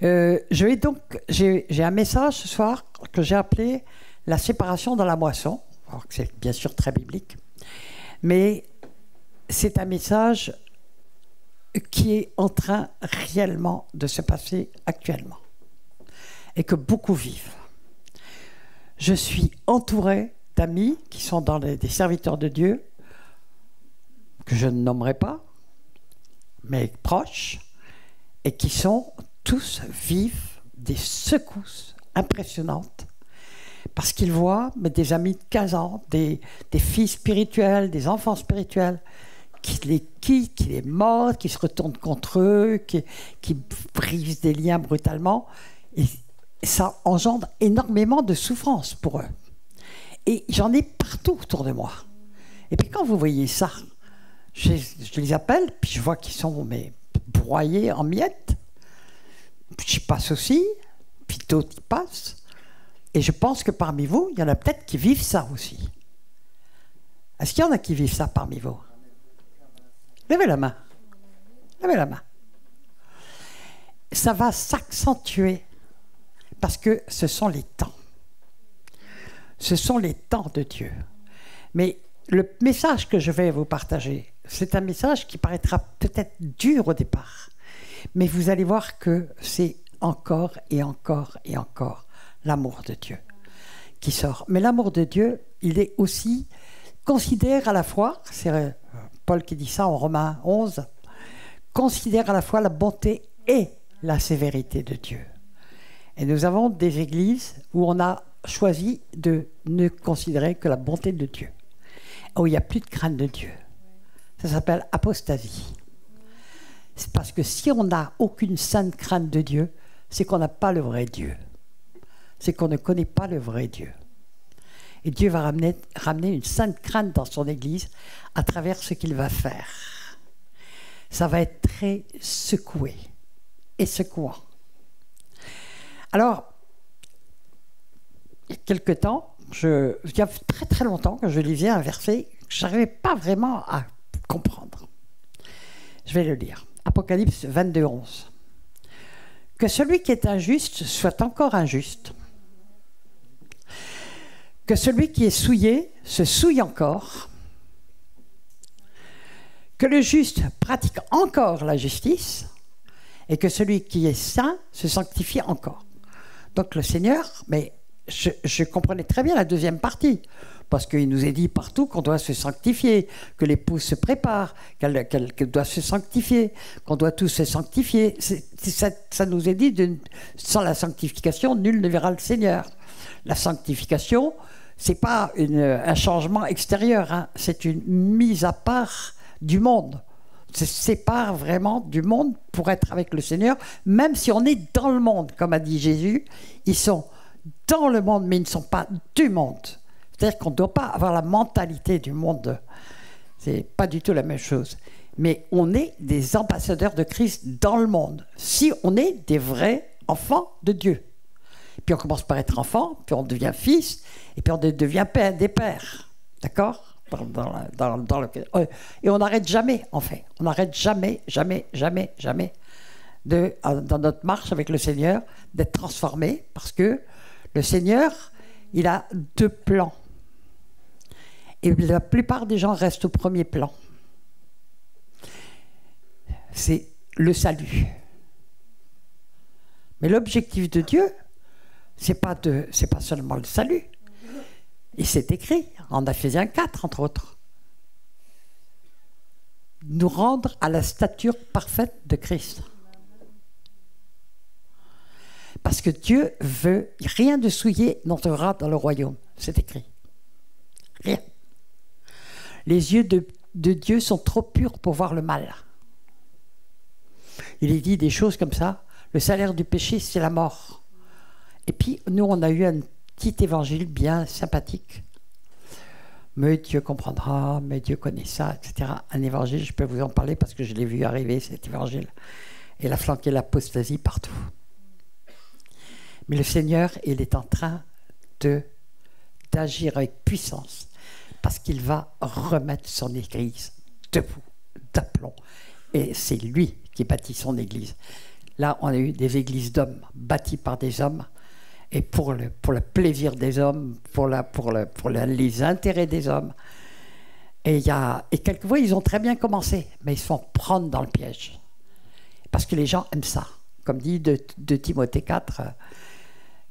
J'ai un message ce soir que j'ai appelé la séparation dans la moisson. Alors que c'est bien sûr très biblique, mais c'est un message qui est en train réellement de se passer actuellement et que beaucoup vivent. Je suis entouré d'amis qui sont des serviteurs de Dieu, que je ne nommerai pas, mais proches, et qui sont tous vivent des secousses impressionnantes parce qu'ils voient des amis de 15 ans, des filles spirituelles, des enfants spirituels qui les quittent, qui les mordent, qui se retournent contre eux, qui brisent des liens brutalement. Et ça engendre énormément de souffrance pour eux. Et j'en ai partout autour de moi. Et puis quand vous voyez ça, je les appelle, puis je vois qu'ils sont broyés en miettes. Puis j'y passe aussi, puis d'autres y passent. Et je pense que parmi vous, il y en a peut-être qui vivent ça aussi. Est-ce qu'il y en a qui vivent ça parmi vous? Levez la main. Levez la main. Ça va s'accentuer parce que ce sont les temps. Ce sont les temps de Dieu. Mais le message que je vais vous partager, c'est un message qui paraîtra peut-être dur au départ. Mais vous allez voir que c'est encore et encore et encore l'amour de Dieu qui sort. Mais l'amour de Dieu, il est aussi, considère à la fois, c'est Paul qui dit ça en Romains 11, considère à la fois la bonté et la sévérité de Dieu. Et nous avons des églises où on a choisi de ne considérer que la bonté de Dieu, où il n'y a plus de crainte de Dieu. Ça s'appelle apostasie. C'est parce que si on n'a aucune sainte crainte de Dieu, c'est qu'on n'a pas le vrai Dieu. C'est qu'on ne connaît pas le vrai Dieu. Et Dieu va ramener une sainte crainte dans son Église à travers ce qu'il va faire. Ça va être très secoué et secouant. Alors, il y a quelque temps, il y a très très longtemps que je lisais un verset que je n'arrivais pas vraiment à comprendre. Je vais le lire. Apocalypse 22, 11. Que celui qui est injuste soit encore injuste. Que celui qui est souillé se souille encore. Que le juste pratique encore la justice. Et que celui qui est saint se sanctifie encore. Donc le Seigneur, mais je comprenais très bien la deuxième partie. Parce qu'il nous est dit partout qu'on doit se sanctifier, que l'épouse se prépare, qu'elle doit se sanctifier, qu'on doit tous se sanctifier. Ça nous est dit, sans la sanctification, nul ne verra le Seigneur. La sanctification, ce n'est pas un changement extérieur, hein, c'est une mise à part du monde. Se sépare vraiment du monde pour être avec le Seigneur, même si on est dans le monde, comme a dit Jésus. Ils sont dans le monde, mais ils ne sont pas du monde. C'est-à-dire qu'on ne doit pas avoir la mentalité du monde. C'est pas du tout la même chose. Mais on est des ambassadeurs de Christ dans le monde. Si on est des vrais enfants de Dieu. Puis on commence par être enfant, puis on devient fils, et puis on devient des pères. D'accord ? Et on n'arrête jamais, en fait. On n'arrête jamais, jamais, jamais, jamais dans notre marche avec le Seigneur d'être transformé, parce que le Seigneur, il a deux plans. Et la plupart des gens restent au premier plan. C'est le salut. Mais l'objectif de Dieu, c'est pas seulement le salut. Et c'est écrit en Ephésiens 4, entre autres. Nous rendre à la stature parfaite de Christ. Parce que Dieu veut rien de souillé n'entrera dans le royaume. C'est écrit. Rien. Les yeux de Dieu sont trop purs pour voir le mal. Il est dit des choses comme ça. Le salaire du péché, c'est la mort. Et puis, nous, on a eu un petit évangile bien sympathique. Mais Dieu comprendra, mais Dieu connaît ça, etc. Un évangile, je peux vous en parler parce que je l'ai vu arriver, cet évangile. Et il a flanqué l'apostasie partout. Mais le Seigneur, il est en train d'agir avec puissance parce qu'il va remettre son Église debout, d'aplomb. Et c'est lui qui bâtit son Église. Là, on a eu des églises d'hommes, bâties par des hommes, et pour le plaisir des hommes, pour les intérêts des hommes. Et quelquefois, ils ont très bien commencé, mais ils se font prendre dans le piège. Parce que les gens aiment ça. Comme dit de Timothée 4,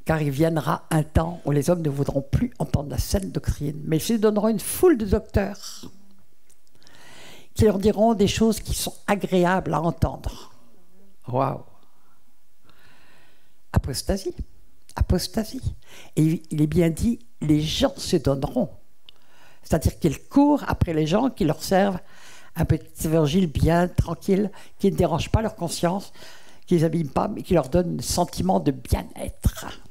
car il viendra un temps où les hommes ne voudront plus entendre la saine doctrine, mais ils se donneront une foule de docteurs qui leur diront des choses qui sont agréables à entendre. Waouh! Apostasie. Apostasie. Et il est bien dit, les gens se donneront. C'est-à-dire qu'ils courent après les gens qui leur servent un petit évangile bien tranquille, qui ne dérange pas leur conscience, qui ne les abîme pas, mais qui leur donne un sentiment de bien-être.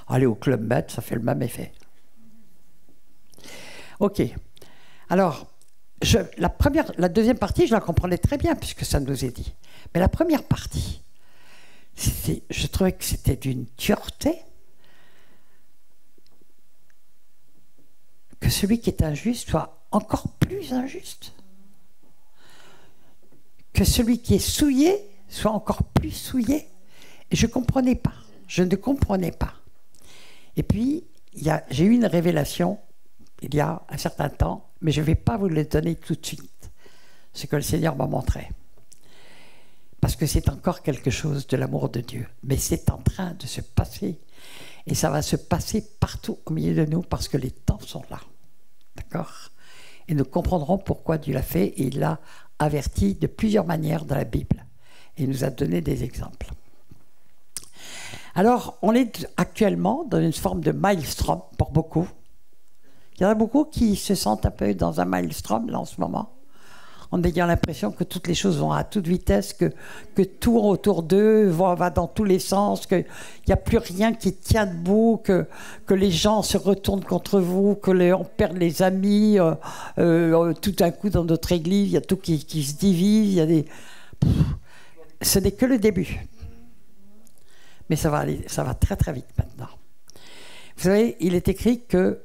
Aller au Club Med, ça fait le même effet. Ok. Alors, la deuxième partie, je la comprenais très bien, puisque ça nous est dit. Mais la première partie, je trouvais que c'était d'une dureté, que celui qui est injuste soit encore plus injuste, que celui qui est souillé soit encore plus souillé. Et je ne comprenais pas. Je ne comprenais pas. Et puis, j'ai eu une révélation il y a un certain temps, mais je ne vais pas vous le donner tout de suite, ce que le Seigneur m'a montré. Parce que c'est encore quelque chose de l'amour de Dieu. Mais c'est en train de se passer. Et ça va se passer partout au milieu de nous, parce que les temps sont là. D'accord ? Et nous comprendrons pourquoi Dieu l'a fait, et il l'a averti de plusieurs manières dans la Bible. Et il nous a donné des exemples. Alors, on est actuellement dans une forme de maelstrom pour beaucoup. Il y en a beaucoup qui se sentent un peu dans un maelstrom là en ce moment, en ayant l'impression que toutes les choses vont à toute vitesse, que tout autour d'eux va dans tous les sens, qu'il n'y a plus rien qui tient debout, que les gens se retournent contre vous, on perd les amis, tout d'un coup dans notre église, il y a tout qui se divise, ce n'est que le début. Mais ça va très très vite maintenant. Vous savez, il est écrit que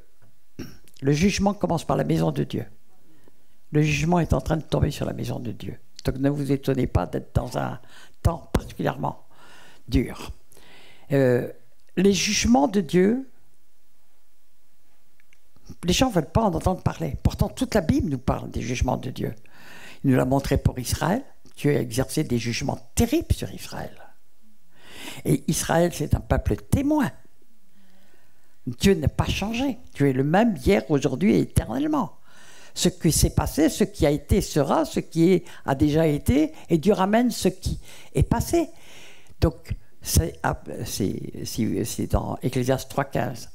le jugement commence par la maison de Dieu. Le jugement est en train de tomber sur la maison de Dieu. Donc ne vous étonnez pas d'être dans un temps particulièrement dur. Les jugements de Dieu, les gens ne veulent pas en entendre parler. Pourtant, toute la Bible nous parle des jugements de Dieu. Il nous l'a montré pour Israël. Dieu a exercé des jugements terribles sur Israël. Et Israël, c'est un peuple témoin. Dieu n'a pas changé. Dieu est le même hier, aujourd'hui et éternellement. Ce qui s'est passé, ce qui a été sera, ce qui a déjà été, et Dieu ramène ce qui est passé. Donc, c'est dans Ecclésiaste 3,15.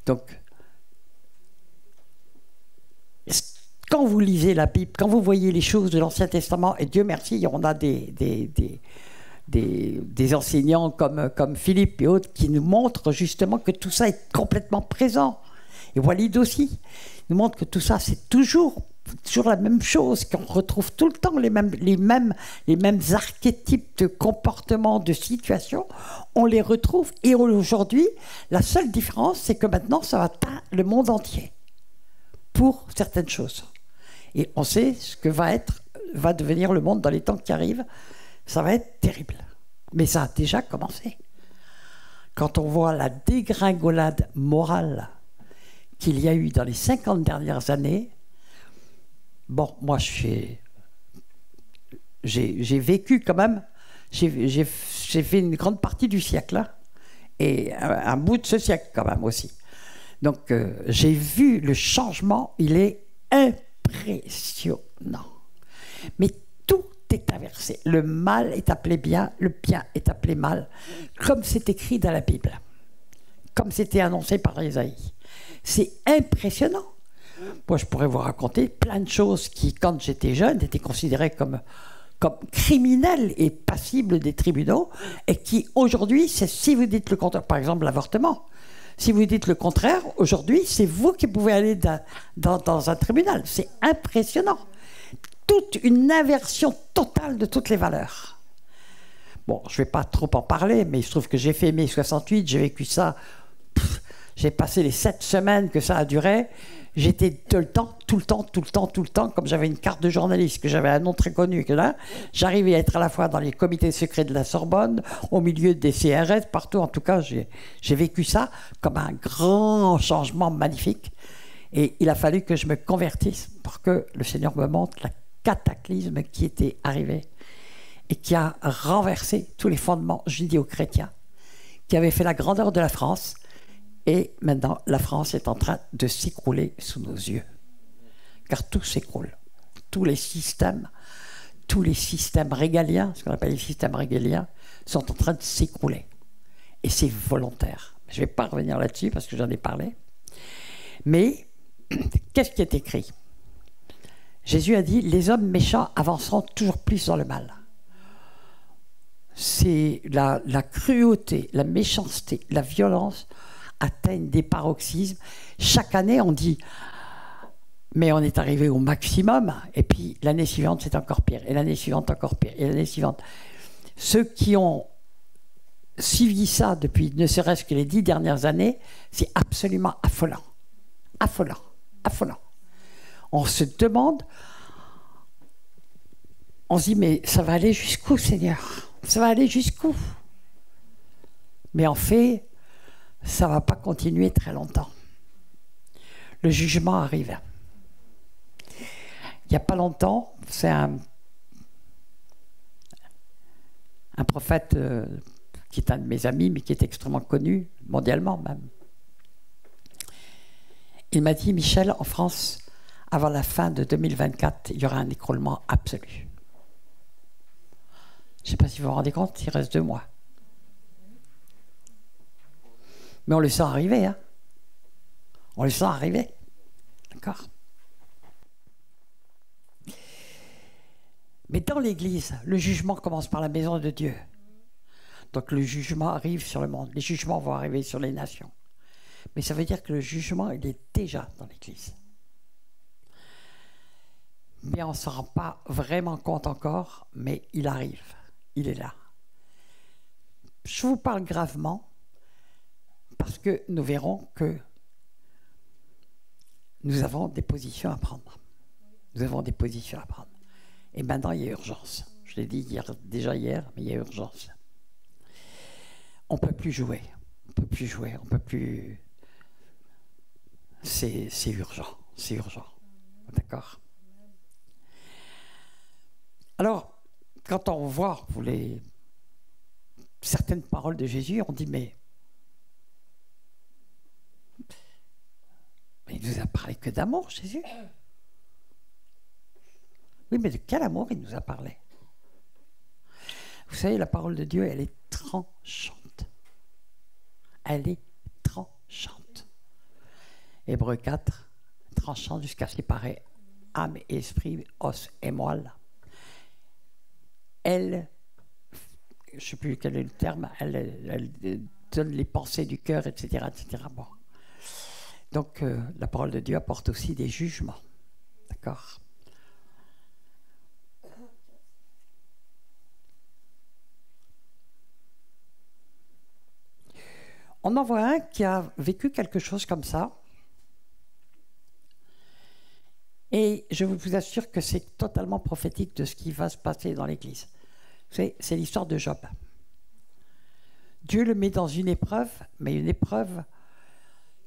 Donc, quand vous lisez la Bible, quand vous voyez les choses de l'Ancien Testament, et Dieu merci, on a des enseignants comme Philippe et autres qui nous montrent justement que tout ça est complètement présent. Et Walid aussi nous montre que tout ça, c'est toujours la même chose, qu'on retrouve tout le temps les mêmes archétypes de comportements, de situations, on les retrouve. Et aujourd'hui, la seule différence, c'est que maintenant, ça va atteindre le monde entier pour certaines choses. Et on sait ce que va devenir le monde dans les temps qui arrivent. Ça va être terrible. Mais ça a déjà commencé. Quand on voit la dégringolade morale qu'il y a eu dans les 50 dernières années, bon, moi j'ai vécu quand même, j'ai fait une grande partie du siècle, hein, et un bout de ce siècle quand même aussi. Donc j'ai vu le changement, il est impressionnant. Mais tout est inversé. Le mal est appelé bien, le bien est appelé mal, comme c'est écrit dans la Bible, comme c'était annoncé par Isaïe. C'est impressionnant. Moi, je pourrais vous raconter plein de choses qui, quand j'étais jeune, étaient considérées comme criminelles et passibles des tribunaux, et qui, aujourd'hui, si vous dites le contraire, par exemple l'avortement, si vous dites le contraire, aujourd'hui, c'est vous qui pouvez aller dans un tribunal. C'est impressionnant. Toute une inversion totale de toutes les valeurs. Bon, je ne vais pas trop en parler, mais il se trouve que j'ai fait mai 68, j'ai vécu ça. J'ai passé les 7 semaines que ça a duré. J'étais tout le temps, comme j'avais une carte de journaliste, que j'avais un nom très connu, que là, j'arrivais à être à la fois dans les comités secrets de la Sorbonne, au milieu des CRS, partout. En tout cas, j'ai vécu ça comme un grand changement magnifique. Et il a fallu que je me convertisse pour que le Seigneur me montre la cataclysme qui était arrivé et qui a renversé tous les fondements judéo-chrétiens, qui avait fait la grandeur de la France. Et maintenant, la France est en train de s'écrouler sous nos yeux. Car tout s'écroule. Tous les systèmes régaliens, ce qu'on appelle les systèmes régaliens, sont en train de s'écrouler. Et c'est volontaire. Je ne vais pas revenir là-dessus parce que j'en ai parlé. Mais, qu'est-ce qui est écrit? Jésus a dit, les hommes méchants avanceront toujours plus dans le mal. C'est la cruauté, la méchanceté, la violence atteignent des paroxysmes. Chaque année, on dit mais on est arrivé au maximum, et puis l'année suivante, c'est encore pire, et l'année suivante, encore pire, et l'année suivante. Ceux qui ont suivi ça depuis ne serait-ce que les 10 dernières années, c'est absolument affolant. Affolant. Affolant. On se demande, on se dit, mais ça va aller jusqu'où, Seigneur? Ça va aller jusqu'où? Mais en fait, ça ne va pas continuer très longtemps. Le jugement arrive. Il n'y a pas longtemps, c'est un prophète qui est un de mes amis, mais qui est extrêmement connu, mondialement même. Il m'a dit, Michel, en France, avant la fin de 2024, il y aura un écroulement absolu. Je ne sais pas si vous vous rendez compte, il reste 2 mois. Mais on le sent arriver, hein. On le sent arriver. D'accord? Mais dans l'Église, le jugement commence par la maison de Dieu. Donc le jugement arrive sur le monde. Les jugements vont arriver sur les nations. Mais ça veut dire que le jugement, il est déjà dans l'Église. Mais on ne s'en rend pas vraiment compte encore, mais il arrive. Il est là. Je vous parle gravement parce que nous verrons que nous avons des positions à prendre. Nous avons des positions à prendre. Et maintenant, il y a urgence. Je l'ai dit déjà hier, mais il y a urgence. On ne peut plus jouer. On ne peut plus jouer. On ne peut plus... C'est urgent. C'est urgent. D'accord? Alors, quand on voit certaines paroles de Jésus, on dit, mais il nous a parlé que d'amour, Jésus. Oui, mais de quel amour il nous a parlé? Vous savez, la parole de Dieu, elle est tranchante. Elle est tranchante. Hébreux 4, tranchante jusqu'à séparer âme et esprit, os et moelle. Elle, je ne sais plus quel est le terme, elle donne les pensées du cœur, etc. etc. Bon. Donc, la parole de Dieu apporte aussi des jugements. D'accord? On en voit un qui a vécu quelque chose comme ça. Et je vous assure que c'est totalement prophétique de ce qui va se passer dans l'Église. C'est l'histoire de Job. Dieu le met dans une épreuve, mais une épreuve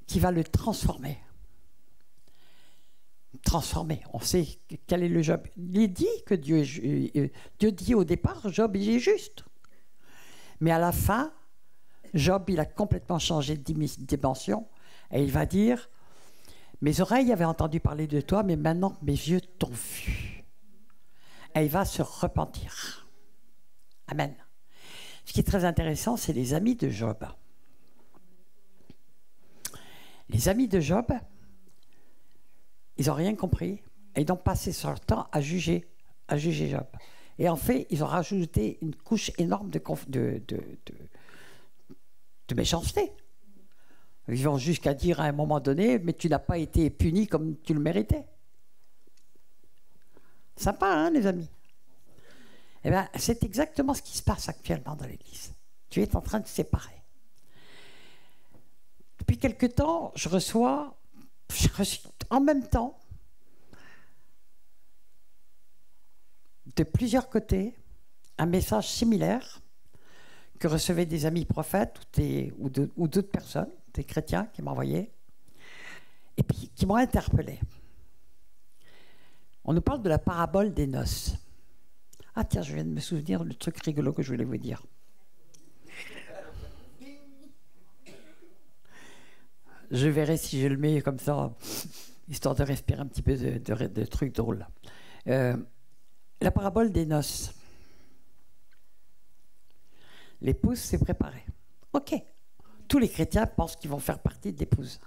qui va le transformer. Transformer. On sait quel est le Job. Il est dit que Dieu dit au départ, Job, il est juste. Mais à la fin, Job, il a complètement changé de dimension et il va dire, mes oreilles avaient entendu parler de toi, mais maintenant mes yeux t'ont vu. Et il va se repentir. Amen. Ce qui est très intéressant, c'est les amis de Job. Les amis de Job, ils n'ont rien compris et ils ont passé leur temps à juger Job. Et en fait, ils ont rajouté une couche énorme de méchanceté. Ils vont jusqu'à dire à un moment donné, mais tu n'as pas été puni comme tu le méritais. Sympa, hein, les amis? Eh bien, c'est exactement ce qui se passe actuellement dans l'Église. Tu es en train de te séparer. Depuis quelque temps, je reçois j'ai reçu en même temps, de plusieurs côtés, un message similaire que recevaient des amis prophètes ou d'autres personnes, des chrétiens qui m'envoyaient, et puis qui m'ont interpellé. On nous parle de la parabole des noces. Ah tiens, je viens de me souvenir du truc rigolo que je voulais vous dire. Je verrai si je le mets comme ça, histoire de respirer un petit peu de trucs drôles. La parabole des noces. L'épouse s'est préparée. Ok. Tous les chrétiens pensent qu'ils vont faire partie de l'épouse.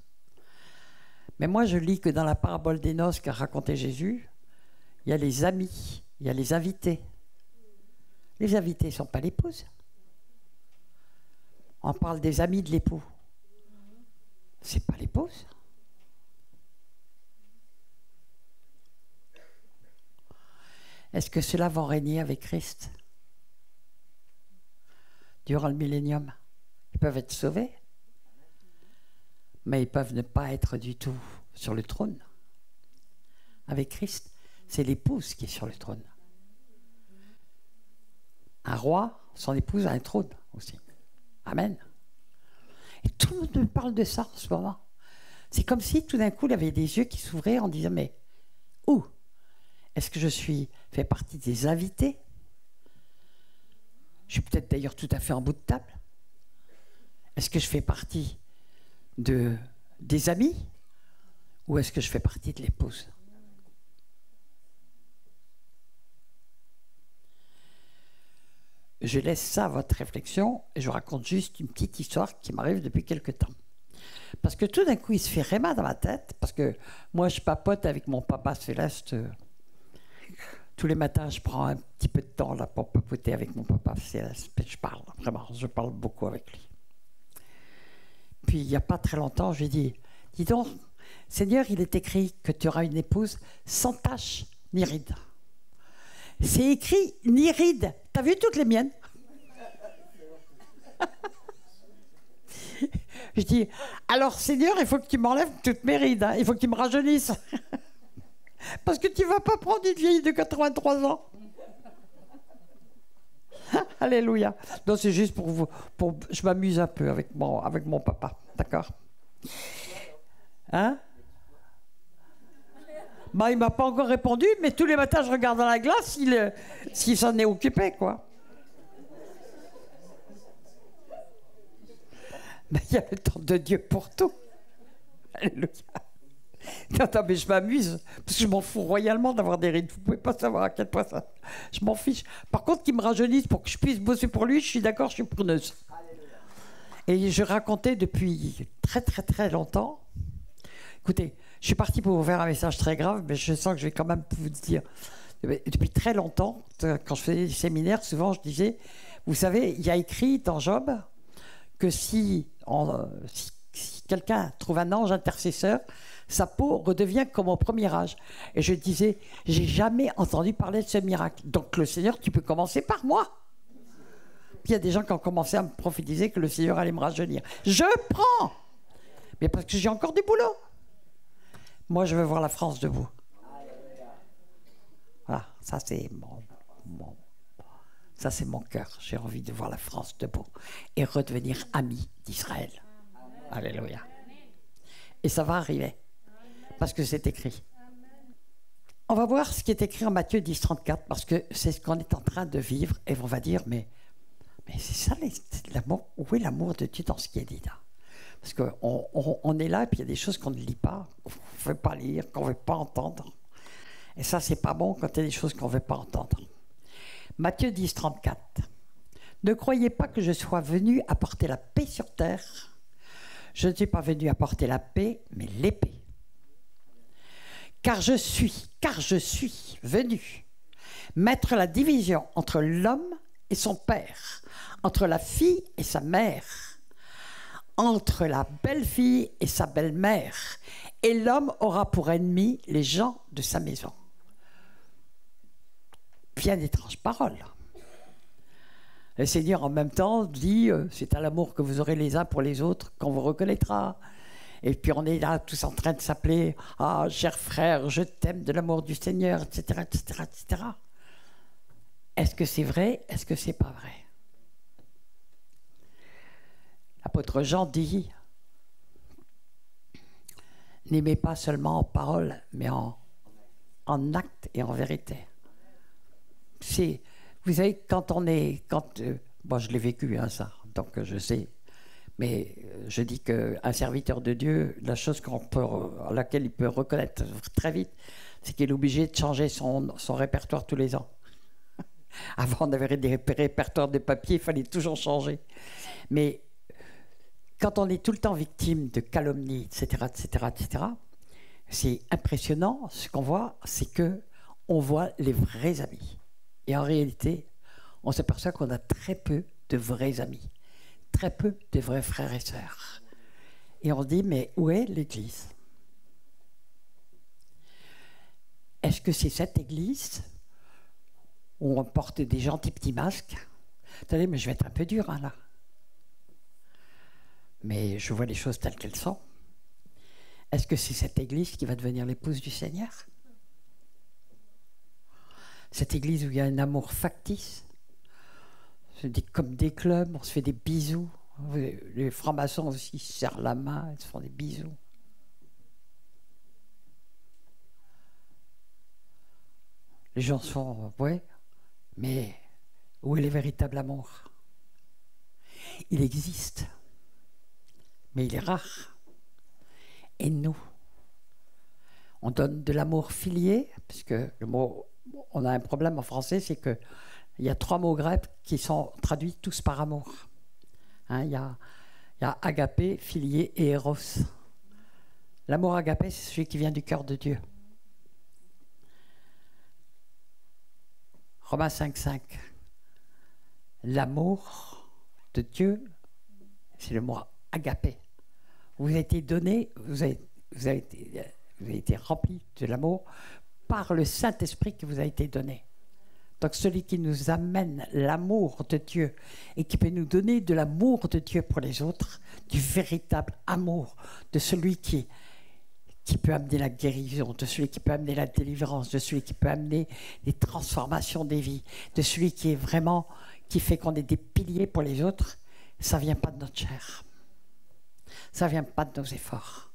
Mais moi, je lis que dans la parabole des noces qu'a raconté Jésus, il y a les amis, il y a les invités. Les invités ne sont pas l'épouse. On parle des amis de l'époux. C'est pas l'épouse. Est-ce que ceux-là vont régner avec Christ durant le millénium? Ils peuvent être sauvés, mais ils peuvent ne pas être du tout sur le trône. Avec Christ, c'est l'épouse qui est sur le trône. Un roi, son épouse a un trône aussi. Amen. Et tout le monde me parle de ça en ce moment. C'est comme si tout d'un coup, il y avait des yeux qui s'ouvraient en disant, mais où est-ce que fais partie des invités? Je suis peut-être d'ailleurs tout à fait en bout de table. Est-ce que je fais partie des amis? Ou est-ce que je fais partie de l'épouse? Je laisse ça à votre réflexion et je vous raconte juste une petite histoire qui m'arrive depuis quelque temps. Parce que tout d'un coup, il se fait réma dans ma tête, parce que moi, je papote avec mon papa céleste. Tous les matins, je prends un petit peu de temps là, pour papoter avec mon papa céleste. Je parle, vraiment, je parle beaucoup avec lui. Puis, il n'y a pas très longtemps, je lui ai dit, dis donc, Seigneur, il est écrit que tu auras une épouse sans tache ni ride. C'est écrit ni ride. T'as vu toutes les miennes? Je dis, alors Seigneur, il faut que tu m'enlèves toutes mes rides. Hein. Il faut que tu me rajeunisses. Parce que tu ne vas pas prendre une vieille de 83 ans. Alléluia. Non, c'est juste pour vous. Je m'amuse un peu avec mon papa. D'accord? Hein? Bah, il ne m'a pas encore répondu, mais tous les matins, je regarde dans la glace s'il s'en est occupé, quoi. Mais il y a le temps de Dieu pour tout. Alléluia. Non, mais je m'amuse, parce que je m'en fous royalement d'avoir des rides. Vous ne pouvez pas savoir à quel point ça... Je m'en fiche. Par contre, qu'il me rajeunisse pour que je puisse bosser pour lui, je suis d'accord, je suis preneuse. Et je racontais depuis très, très, très longtemps... Écoutez, je suis parti pour vous faire un message très grave, mais je sens que je vais quand même vous dire. Depuis très longtemps, quand je faisais des séminaires, souvent je disais, vous savez, il y a écrit dans Job que si quelqu'un trouve un ange intercesseur, sa peau redevient comme au premier âge. Et je disais, j'ai jamais entendu parler de ce miracle. Donc le Seigneur, tu peux commencer par moi. Puis il y a des gens qui ont commencé à me prophétiser que le Seigneur allait me rajeunir. Je prends, mais parce que j'ai encore du boulot. Moi, je veux voir la France debout. Voilà, ça c'est ça c'est mon cœur. J'ai envie de voir la France debout et redevenir ami d'Israël. Alléluia. Et ça va arriver parce que c'est écrit. On va voir ce qui est écrit en Matthieu 10, 34 parce que c'est ce qu'on est en train de vivre et on va dire mais c'est ça l'amour. Où est l'amour de Dieu dans ce qui est dit là? Parce qu'on est là et puis il y a des choses qu'on ne lit pas, qu'on ne veut pas lire, qu'on ne veut pas entendre. Et ça, c'est pas bon quand il y a des choses qu'on ne veut pas entendre. Matthieu 10, 34. Ne croyez pas que je sois venu apporter la paix sur terre. Je ne suis pas venu apporter la paix, mais l'épée. Car je suis venu mettre la division entre l'homme et son père, entre la fille et sa mère, entre la belle-fille et sa belle-mère, et l'homme aura pour ennemi les gens de sa maison. Bien étrange parole. Le Seigneur en même temps dit, c'est à l'amour que vous aurez les uns pour les autres qu'on vous reconnaîtra. Et puis on est là tous en train de s'appeler « Ah, cher frère, je t'aime de l'amour du Seigneur, etc., etc., etc. » Est-ce que c'est vrai? Est-ce que c'est pas vrai? L'apôtre Jean dit « N'aimez pas seulement en parole, mais en acte et en vérité. » Vous savez, quand on est... bon, je l'ai vécu, hein, ça, donc je sais. Mais je dis qu'un serviteur de Dieu, la chose à laquelle il peut reconnaître très vite, c'est qu'il est obligé de changer son répertoire tous les ans. Avant, on avait des répertoires de papier, il fallait toujours changer. Mais quand on est tout le temps victime de calomnies, etc., etc., etc., c'est impressionnant. Ce qu'on voit, c'est qu'on voit les vrais amis. Et en réalité, on s'aperçoit qu'on a très peu de vrais amis, très peu de vrais frères et sœurs. Et on se dit, mais où est l'Église? Est-ce que c'est cette Église où on porte des gentils petits masques? Attendez, mais je vais être un peu dur, hein, là. Mais je vois les choses telles qu'elles sont. Est-ce que c'est cette Église qui va devenir l'épouse du Seigneur? Cette Église où il y a un amour factice, c'est comme des clubs, on se fait des bisous. Les francs-maçons aussi se serrent la main, ils se font des bisous. Les gens sont, ouais, mais où est le véritable amour? Il existe, mais il est rare. Et nous, on donne de l'amour filié, puisque le mot, on a un problème en français, c'est que il y a 3 mots grecs qui sont traduits tous par amour. Hein, il y a agapé, filié et éros. L'amour agapé, c'est celui qui vient du cœur de Dieu. Romains 5,5. L'amour de Dieu, c'est le mot agapé. Vous avez été donné, vous avez été rempli de l'amour par le Saint-Esprit qui vous a été donné. Donc celui qui nous amène l'amour de Dieu et qui peut nous donner de l'amour de Dieu pour les autres, du véritable amour, de celui qui peut amener la guérison, de celui qui peut amener la délivrance, de celui qui peut amener les transformations des vies, de celui qui est vraiment, qui fait qu'on est des piliers pour les autres, ça ne vient pas de notre chair. Ça ne vient pas de nos efforts.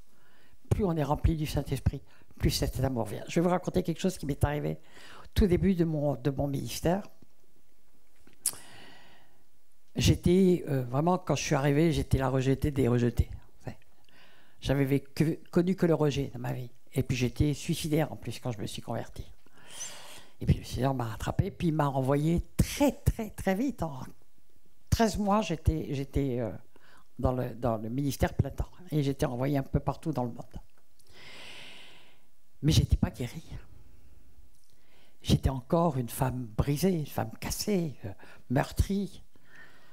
Plus on est rempli du Saint-Esprit, plus cet amour vient. Je vais vous raconter quelque chose qui m'est arrivé au tout début de mon ministère. J'étais vraiment, quand je suis arrivé, j'étais la rejetée des rejetés. J'avais connu que le rejet dans ma vie. Et puis j'étais suicidaire en plus quand je me suis converti. Et puis le Seigneur m'a rattrapé, puis il m'a renvoyé très très très vite. En 13 mois, j'étais dans le ministère plein temps. Et j'étais envoyé un peu partout dans le monde. Mais je n'étais pas guérie. J'étais encore une femme brisée, une femme cassée, meurtrie.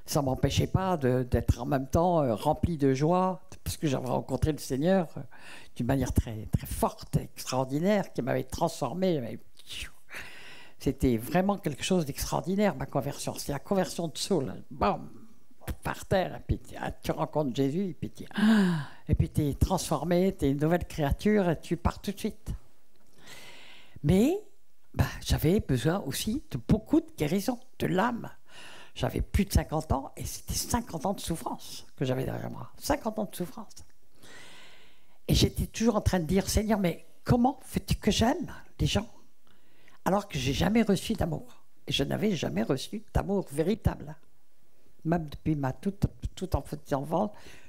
Ça ne m'empêchait pas d'être en même temps remplie de joie, parce que j'avais rencontré le Seigneur d'une manière très, très forte, extraordinaire, qui m'avait transformé. C'était vraiment quelque chose d'extraordinaire, ma conversion. C'est la conversion de Saul. Bam, par terre, et puis tu rencontres Jésus, et puis tu es transformé, tu es une nouvelle créature, et tu pars tout de suite. Mais j'avais besoin aussi de beaucoup de guérison, de l'âme. J'avais plus de 50 ans, et c'était 50 ans de souffrance que j'avais derrière moi. 50 ans de souffrance. Et j'étais toujours en train de dire, Seigneur, mais comment fais-tu que j'aime les gens alors que j'ai jamais reçu d'amour? Et je n'avais jamais reçu d'amour véritable. Même depuis ma toute enfance,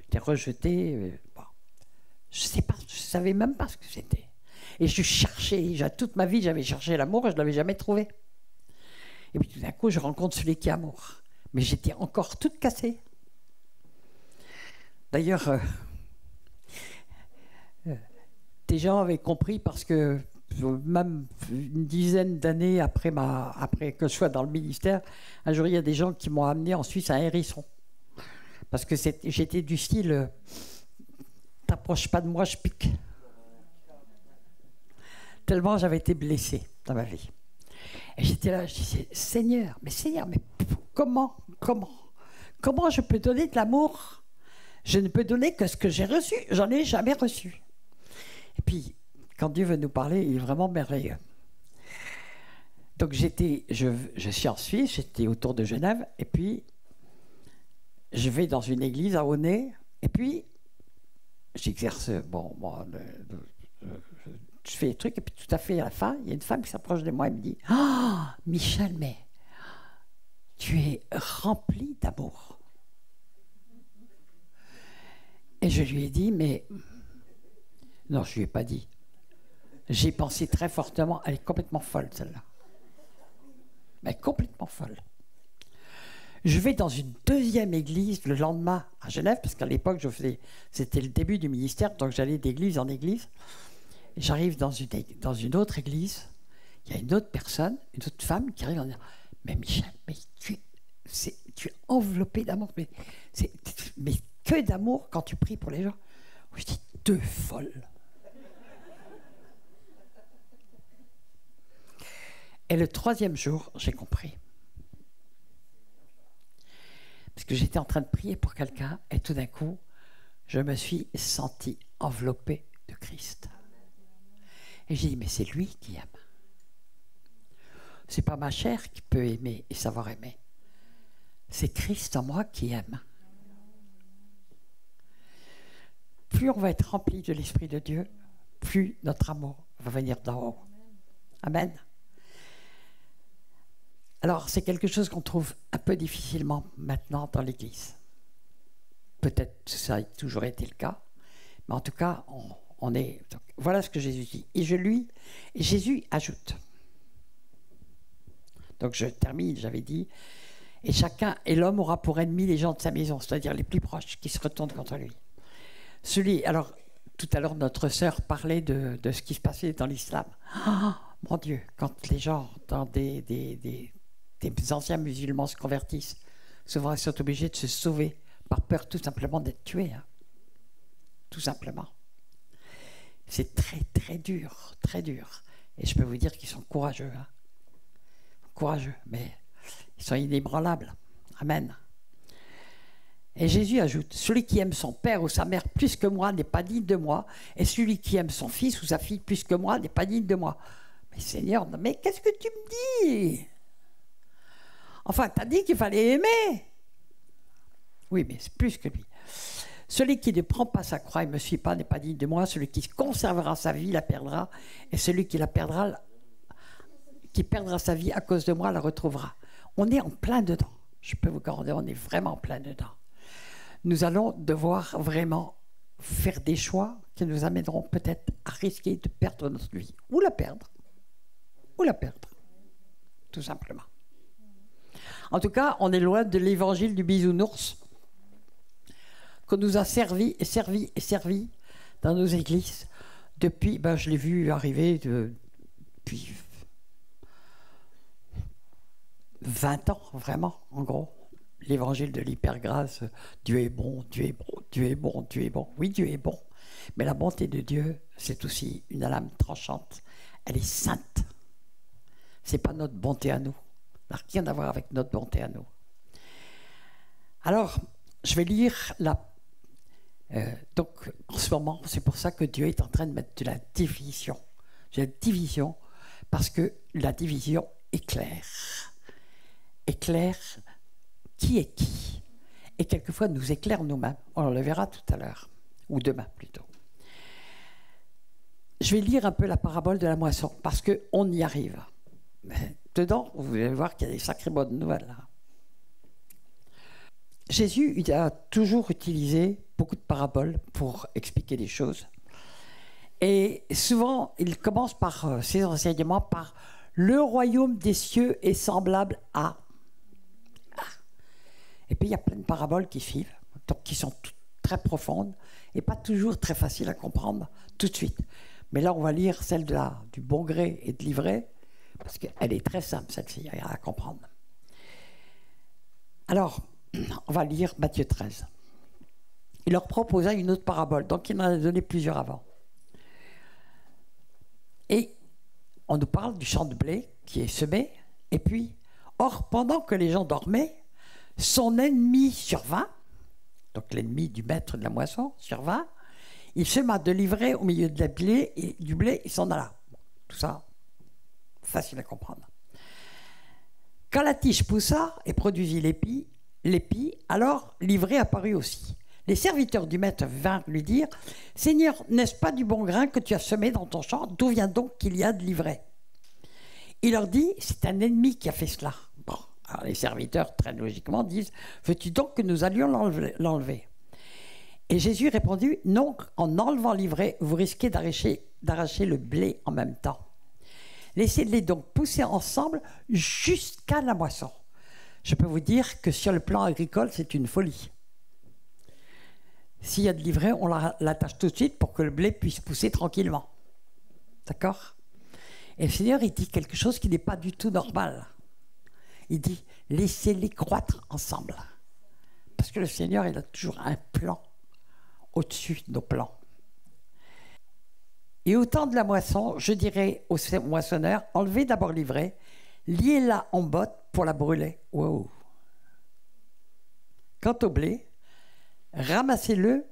j'étais rejeté. Bon. Je sais pas, je savais même pas ce que c'était. Et je cherchais, toute ma vie, j'avais cherché l'amour et je ne l'avais jamais trouvé. Et puis tout d'un coup, je rencontre celui qui est amour. Mais j'étais encore toute cassée. D'ailleurs, des gens avaient compris parce que même une dizaine d'années après que je sois dans le ministère, un jour, il y a des gens qui m'ont amené en Suisse à un hérisson. Parce que j'étais du style t'approches pas de moi, je pique. Tellement j'avais été blessé dans ma vie. Et j'étais là, je disais, Seigneur, mais comment je peux donner de l'amour? Je ne peux donner que ce que j'ai reçu. J'en ai jamais reçu. Et puis, quand Dieu veut nous parler, il est vraiment merveilleux. Donc je suis en Suisse, j'étais autour de Genève, et puis je vais dans une église à Aulnay, et puis j'exerce, je fais des trucs, et puis tout à fait à la fin, il y a une femme qui s'approche de moi et me dit « Oh, Michel, mais tu es rempli d'amour. » Et je lui ai dit « Mais... » Non, je ne lui ai pas dit. J'ai pensé très fortement, elle est complètement folle, celle-là. Mais complètement folle. Je vais dans une deuxième église le lendemain à Genève, parce qu'à l'époque, c'était le début du ministère, donc j'allais d'église en église. J'arrive dans une autre église, il y a une autre personne, une autre femme qui arrive en disant « Mais Michel, mais tu es enveloppé d'amour, mais que d'amour quand tu pries pour les gens. » Je dis « Deux folles. » Et le troisième jour, j'ai compris. Parce que j'étais en train de prier pour quelqu'un, et tout d'un coup, je me suis senti enveloppé de Christ. Et j'ai dit, mais c'est lui qui aime. C'est pas ma chair qui peut aimer et savoir aimer. C'est Christ en moi qui aime. Plus on va être rempli de l'Esprit de Dieu, plus notre amour va venir d'en haut. Amen. Alors, c'est quelque chose qu'on trouve un peu difficilement maintenant dans l'Église. Peut-être que ça a toujours été le cas, mais en tout cas, on est... Donc, voilà ce que Jésus dit. Et Jésus ajoute. Donc, je termine, j'avais dit, et l'homme aura pour ennemi les gens de sa maison, c'est-à-dire les plus proches, qui se retournent contre lui. Alors, tout à l'heure, notre sœur parlait de ce qui se passait dans l'islam. Oh, mon Dieu, quand les gens dans des anciens musulmans se convertissent, souvent ils sont obligés de se sauver par peur tout simplement d'être tués. Hein. Tout simplement. C'est très très dur, très dur. Et je peux vous dire qu'ils sont courageux. Hein. Courageux, mais ils sont inébranlables. Amen. Et Jésus ajoute, celui qui aime son père ou sa mère plus que moi n'est pas digne de moi, et celui qui aime son fils ou sa fille plus que moi n'est pas digne de moi. Mais Seigneur, mais qu'est-ce que tu me dis? Enfin, t'as dit qu'il fallait aimer. Oui, mais c'est plus que lui. Celui qui ne prend pas sa croix et ne me suit pas n'est pas digne de moi. Celui qui conservera sa vie la perdra. Et celui qui perdra sa vie à cause de moi la retrouvera. On est en plein dedans. Je peux vous garantir, on est vraiment en plein dedans. Nous allons devoir vraiment faire des choix qui nous amèneront peut-être à risquer de perdre notre vie. Ou la perdre. Ou la perdre. Tout simplement. En tout cas, on est loin de l'évangile du bisounours qu'on nous a servi dans nos églises depuis, je l'ai vu arriver depuis 20 ans, vraiment, en gros. L'évangile de l'hypergrâce, Dieu est bon, Dieu est bon, Dieu est bon, Dieu est bon. Oui, Dieu est bon. Mais la bonté de Dieu, c'est aussi une lame tranchante. Elle est sainte. C'est pas notre bonté à nous. Ça n'a rien à voir avec notre bonté à nous. Alors, je vais lire donc, en ce moment, c'est pour ça que Dieu est en train de mettre de la division. De la division, parce que la division éclaire. Éclaire qui est qui. Et quelquefois nous éclaire nous-mêmes. On le verra tout à l'heure. Ou demain, plutôt. Je vais lire un peu la parabole de la moisson, parce qu'on y arrive. Mais dedans, vous allez voir qu'il y a des sacrées bonnes nouvelles. Là. Jésus il a toujours utilisé beaucoup de paraboles pour expliquer des choses. Et souvent, il commence par ses enseignements par « Le royaume des cieux est semblable à... » Et puis, il y a plein de paraboles qui suivent, donc qui sont très profondes et pas toujours très faciles à comprendre tout de suite. Mais là, on va lire celle du bon gré et de l'ivraie, parce qu'elle est très simple, celle-ci, à comprendre. Alors, on va lire Matthieu 13. Il leur proposa une autre parabole, donc il en a donné plusieurs avant. Et on nous parle du champ de blé qui est semé, et puis, or, pendant que les gens dormaient, son ennemi survint, donc l'ennemi du maître de la moisson, survint. Il sema de l'ivraie au milieu de la blé et du blé, il s'en alla. Bon, tout ça, facile à comprendre. Quand la tige poussa et produisit l'épi, alors l'ivraie apparut aussi. Les serviteurs du maître vinrent lui dire « Seigneur, n'est-ce pas du bon grain que tu as semé dans ton champ? D'où vient donc qu'il y a de l'ivraie ?» Il leur dit « C'est un ennemi qui a fait cela. » Bon, alors les serviteurs, très logiquement, disent « Veux-tu donc que nous allions l'enlever ?» Et Jésus répondit « Non, en enlevant l'ivraie, vous risquez d'arracher le blé en même temps. Laissez-les donc pousser ensemble jusqu'à la moisson. » Je peux vous dire que sur le plan agricole, c'est une folie. S'il y a de l'ivraie, on l'attache tout de suite pour que le blé puisse pousser tranquillement. D'accord? Et le Seigneur, il dit quelque chose qui n'est pas du tout normal. Il dit, laissez-les croître ensemble. Parce que le Seigneur, il a toujours un plan au-dessus de nos plans. Et au temps de la moisson, je dirais aux moissonneurs, enlevez d'abord l'ivraie, liez-la en botte pour la brûler. Wow. Quant au blé, ramassez-le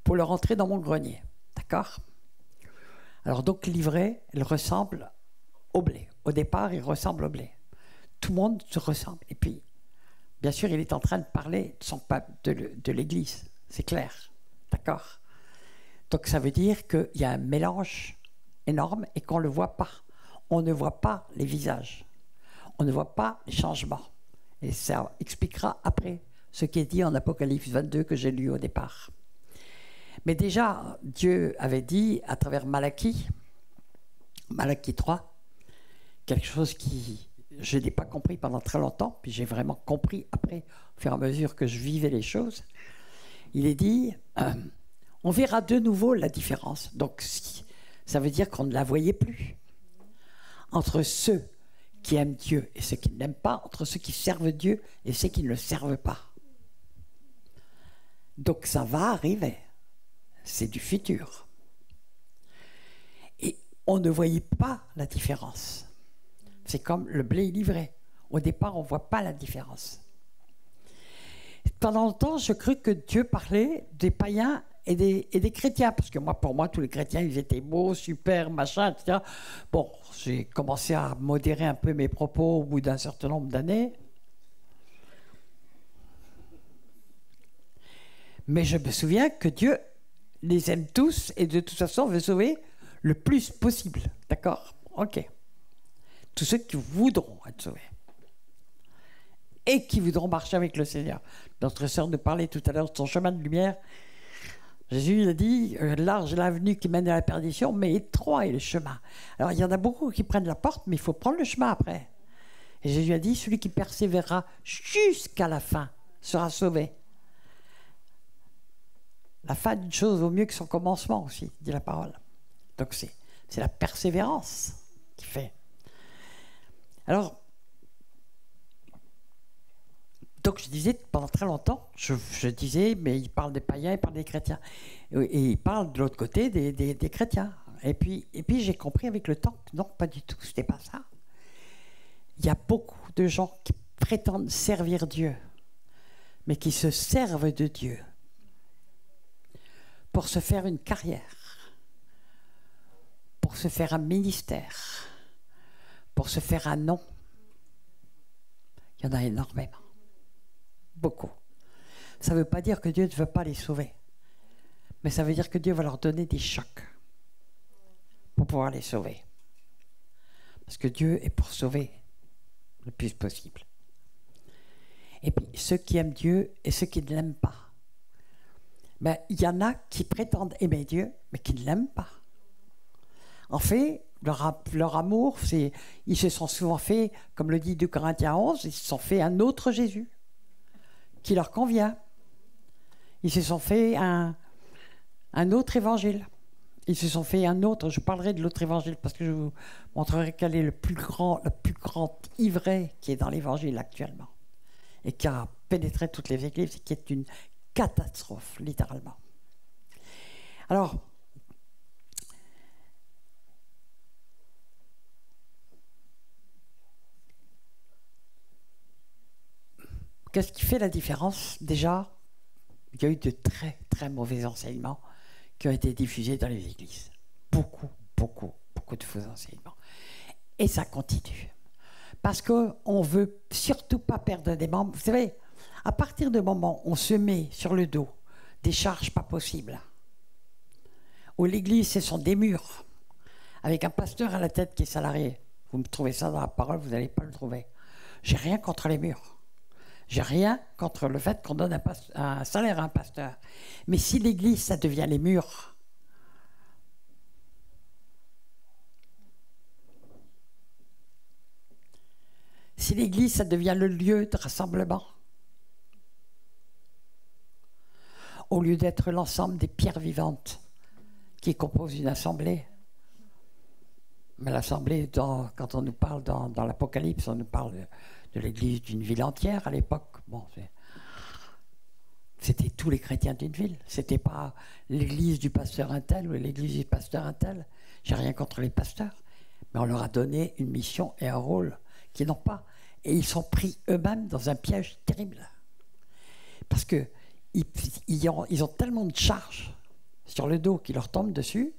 pour le rentrer dans mon grenier. D'accord? Alors donc l'ivraie, elle ressemble au blé. Au départ, il ressemble au blé. Tout le monde se ressemble. Et puis, bien sûr, il est en train de parler de son peuple, de l'Église. C'est clair. D'accord? Donc ça veut dire qu'il y a un mélange énorme et qu'on ne le voit pas. On ne voit pas les visages. On ne voit pas les changements. Et ça expliquera après ce qui est dit en Apocalypse 22 que j'ai lu au départ. Mais déjà, Dieu avait dit à travers Malachie 3, quelque chose qui je n'ai pas compris pendant très longtemps, puis j'ai vraiment compris après, au fur et à mesure que je vivais les choses. Il est dit, on verra de nouveau la différence. Donc, ça veut dire qu'on ne la voyait plus. Entre ceux qui aiment Dieu et ceux qui ne l'aiment pas, entre ceux qui servent Dieu et ceux qui ne le servent pas. Donc, ça va arriver. C'est du futur. Et on ne voyait pas la différence. C'est comme le blé livré. Au départ, on ne voit pas la différence. Pendant longtemps, je crus que Dieu parlait des païens et des chrétiens, parce que pour moi, tous les chrétiens, ils étaient beaux, super, machin, etc. Bon, j'ai commencé à modérer un peu mes propos au bout d'un certain nombre d'années. Mais je me souviens que Dieu les aime tous et de toute façon veut sauver le plus possible. D'accord? Ok. Tous ceux qui voudront être sauvés. Et qui voudront marcher avec le Seigneur. Notre sœur nous parlait tout à l'heure de son chemin de lumière. Jésus il a dit, large est l'avenue qui mène à la perdition, mais étroit est le chemin. Alors il y en a beaucoup qui prennent la porte, mais il faut prendre le chemin après. Et Jésus a dit, celui qui persévérera jusqu'à la fin sera sauvé. La fin d'une chose vaut mieux que son commencement aussi, dit la parole. Donc c'est la persévérance qui fait. Alors, donc je disais, pendant très longtemps, je disais, mais il parle des païens, il parle des chrétiens. Et il parle de l'autre côté des chrétiens. Et puis j'ai compris avec le temps que non, pas du tout, c'était pas ça. Il y a beaucoup de gens qui prétendent servir Dieu, mais qui se servent de Dieu pour se faire une carrière, pour se faire un ministère, pour se faire un nom. Il y en a énormément. Beaucoup. Ça ne veut pas dire que Dieu ne veut pas les sauver, mais ça veut dire que Dieu va leur donner des chocs pour pouvoir les sauver. Parce que Dieu est pour sauver le plus possible. Et puis, ceux qui aiment Dieu et ceux qui ne l'aiment pas. Ben, il y en a qui prétendent aimer Dieu, mais qui ne l'aiment pas. En fait, leur amour, ils se sont souvent fait, comme le dit 2 Corinthiens 11, ils se sont fait un autre Jésus qui leur convient. Ils se sont fait un autre évangile. Ils se sont fait un autre, je parlerai de l'autre évangile parce que je vous montrerai quel est le plus grand ivraie qui est dans l'évangile actuellement et qui a pénétré toutes les églises et qui est une catastrophe, littéralement. Alors, qu'est-ce qui fait la différence? Déjà, il y a eu de très très mauvais enseignements qui ont été diffusés dans les églises. Beaucoup, beaucoup, beaucoup de faux enseignements. Et ça continue. Parce qu'on ne veut surtout pas perdre des membres. Vous savez, à partir du moment où on se met sur le dos des charges pas possibles, où l'église, ce sont des murs, avec un pasteur à la tête qui est salarié, vous me trouvez ça dans la parole, vous n'allez pas le trouver. J'ai rien contre les murs. J'ai rien contre le fait qu'on donne un salaire à un pasteur. Mais si l'église, ça devient les murs, si l'église, ça devient le lieu de rassemblement, au lieu d'être l'ensemble des pierres vivantes qui composent une assemblée, mais l'assemblée, quand on nous parle dans l'Apocalypse, on nous parle de l'église d'une ville entière à l'époque. Bon, c'était tous les chrétiens d'une ville. C'était pas l'église du pasteur un tel ou l'église du pasteur un tel. J'ai rien contre les pasteurs, mais on leur a donné une mission et un rôle qu'ils n'ont pas. Et ils sont pris eux-mêmes dans un piège terrible. Parce que ils ont tellement de charges sur le dos qui leur tombent dessus,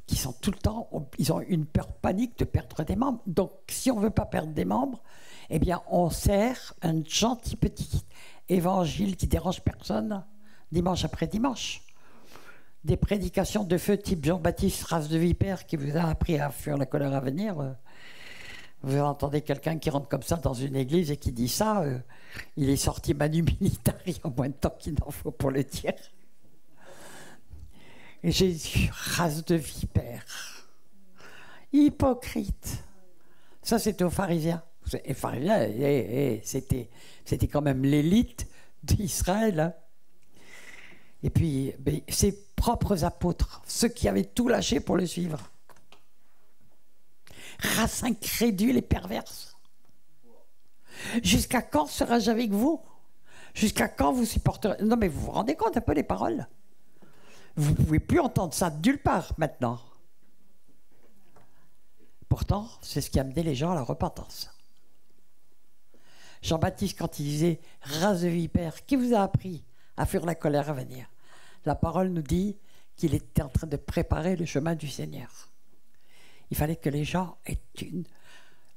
qui sont tout le temps, ils ont une peur panique de perdre des membres. Donc, si on ne veut pas perdre des membres, eh bien, on sert un gentil petit évangile qui dérange personne, dimanche après dimanche. Des prédications de feu type Jean-Baptiste, race de vipère, qui vous a appris à fuir la colère à venir. Vous entendez quelqu'un qui rentre comme ça dans une église et qui dit ça, il est sorti manu militari en moins de temps qu'il n'en faut pour le dire. Et Jésus, race de vipères, hypocrite. Ça, c'était aux pharisiens. Les pharisiens, c'était quand même l'élite d'Israël. Hein. Et puis, ses propres apôtres, ceux qui avaient tout lâché pour le suivre. Race incrédule et perverse. Jusqu'à quand serai-je avec vous? Jusqu'à quand vous supporterez? Non, mais vous vous rendez compte un peu des paroles? Vous ne pouvez plus entendre ça de nulle part maintenant. Pourtant, c'est ce qui a amené les gens à la repentance. Jean-Baptiste, quand il disait « race de vipères, qui vous a appris à fuir la colère à venir ?» La parole nous dit qu'il était en train de préparer le chemin du Seigneur. Il fallait que les gens aient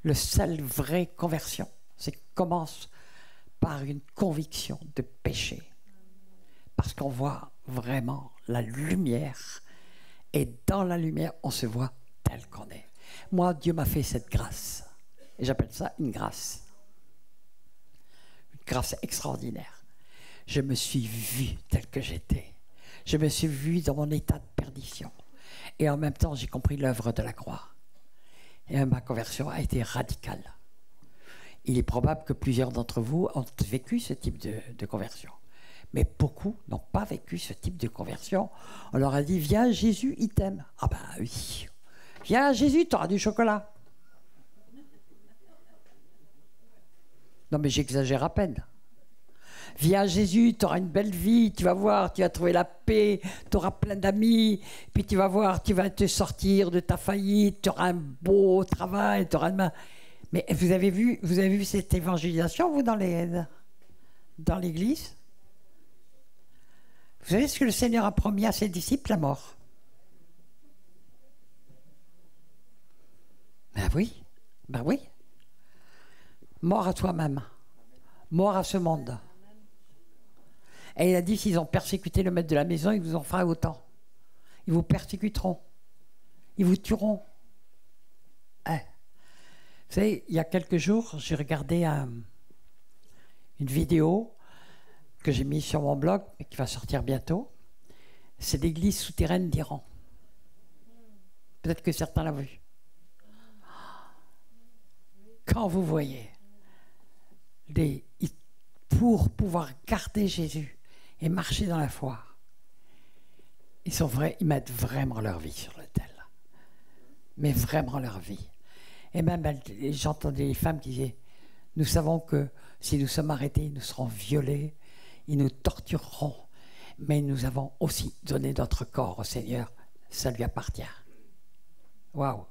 le seul vraie conversion. C'est commence par une conviction de péché. Parce qu'on voit vraiment la lumière. Et dans la lumière, on se voit tel qu'on est. Moi, Dieu m'a fait cette grâce. Et j'appelle ça une grâce. Une grâce extraordinaire. Je me suis vu tel que j'étais. Je me suis vu dans mon état de perdition. Et en même temps, j'ai compris l'œuvre de la croix. Et ma conversion a été radicale. Il est probable que plusieurs d'entre vous ont vécu ce type de conversion. Mais beaucoup n'ont pas vécu ce type de conversion. On leur a dit, viens Jésus, il t'aime. Ah ben oui. Viens Jésus, tu auras du chocolat. Non mais j'exagère à peine. Viens Jésus, tu auras une belle vie, tu vas voir, tu vas trouver la paix, tu auras plein d'amis, puis tu vas voir, tu vas te sortir de ta faillite, tu auras un beau travail, tu auras une... Mais vous avez vu cette évangélisation, vous, dans l'église? Vous savez ce que le Seigneur a promis à ses disciples? La mort. Ben oui, ben oui. Mort à toi-même, mort à ce monde. Et il a dit, s'ils ont persécuté le maître de la maison, ils vous en feront autant. Ils vous persécuteront. Ils vous tueront. Hein. Vous savez, il y a quelques jours, j'ai regardé une vidéo que j'ai mise sur mon blog, mais qui va sortir bientôt. C'est l'église souterraine d'Iran. Peut-être que certains l'ont vu. Quand vous voyez, pour pouvoir garder Jésus et marcher dans la foi, ils mettent vraiment leur vie sur l'autel. Mais vraiment leur vie. Et même, j'entendais les femmes qui disaient, nous savons que si nous sommes arrêtés, nous serons violés, ils nous tortureront, mais nous avons aussi donné notre corps au Seigneur, ça lui appartient. Waouh!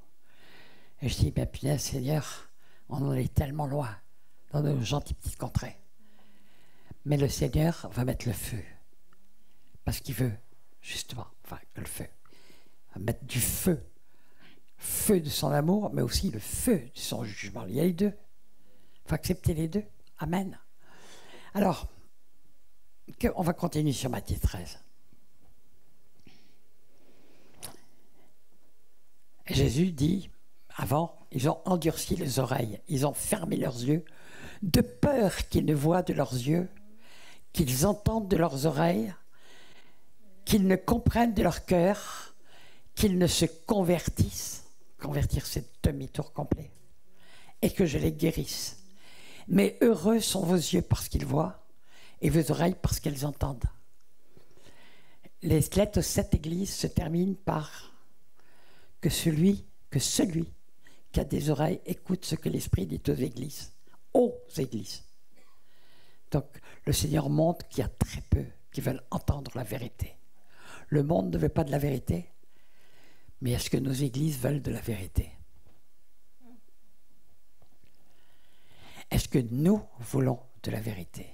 Et je dis, bien punaise, Seigneur, on en est tellement loin, dans nos gentilles petites contrées. Mais le Seigneur va mettre le feu parce qu'il veut, justement, enfin, que le feu, mettre du feu, feu de son amour, mais aussi le feu de son jugement. Il y a les deux. Il faut accepter les deux. Amen. Alors, on va continuer sur Matthieu 13. Et Jésus dit, avant, ils ont endurci les oreilles, ils ont fermé leurs yeux, de peur qu'ils ne voient de leurs yeux, qu'ils entendent de leurs oreilles, qu'ils ne comprennent de leur cœur, qu'ils ne se convertissent. Convertir, c'est demi-tour complet. Et que je les guérisse. Mais heureux sont vos yeux parce qu'ils voient, et vos oreilles parce qu'elles entendent. Les lettres aux 7 églises se terminent par que celui qui a des oreilles écoute ce que l'Esprit dit aux églises. Aux églises. Donc, le Seigneur montre qu'il y a très peu qui veulent entendre la vérité. Le monde ne veut pas de la vérité, mais est-ce que nos églises veulent de la vérité? Est-ce que nous voulons de la vérité?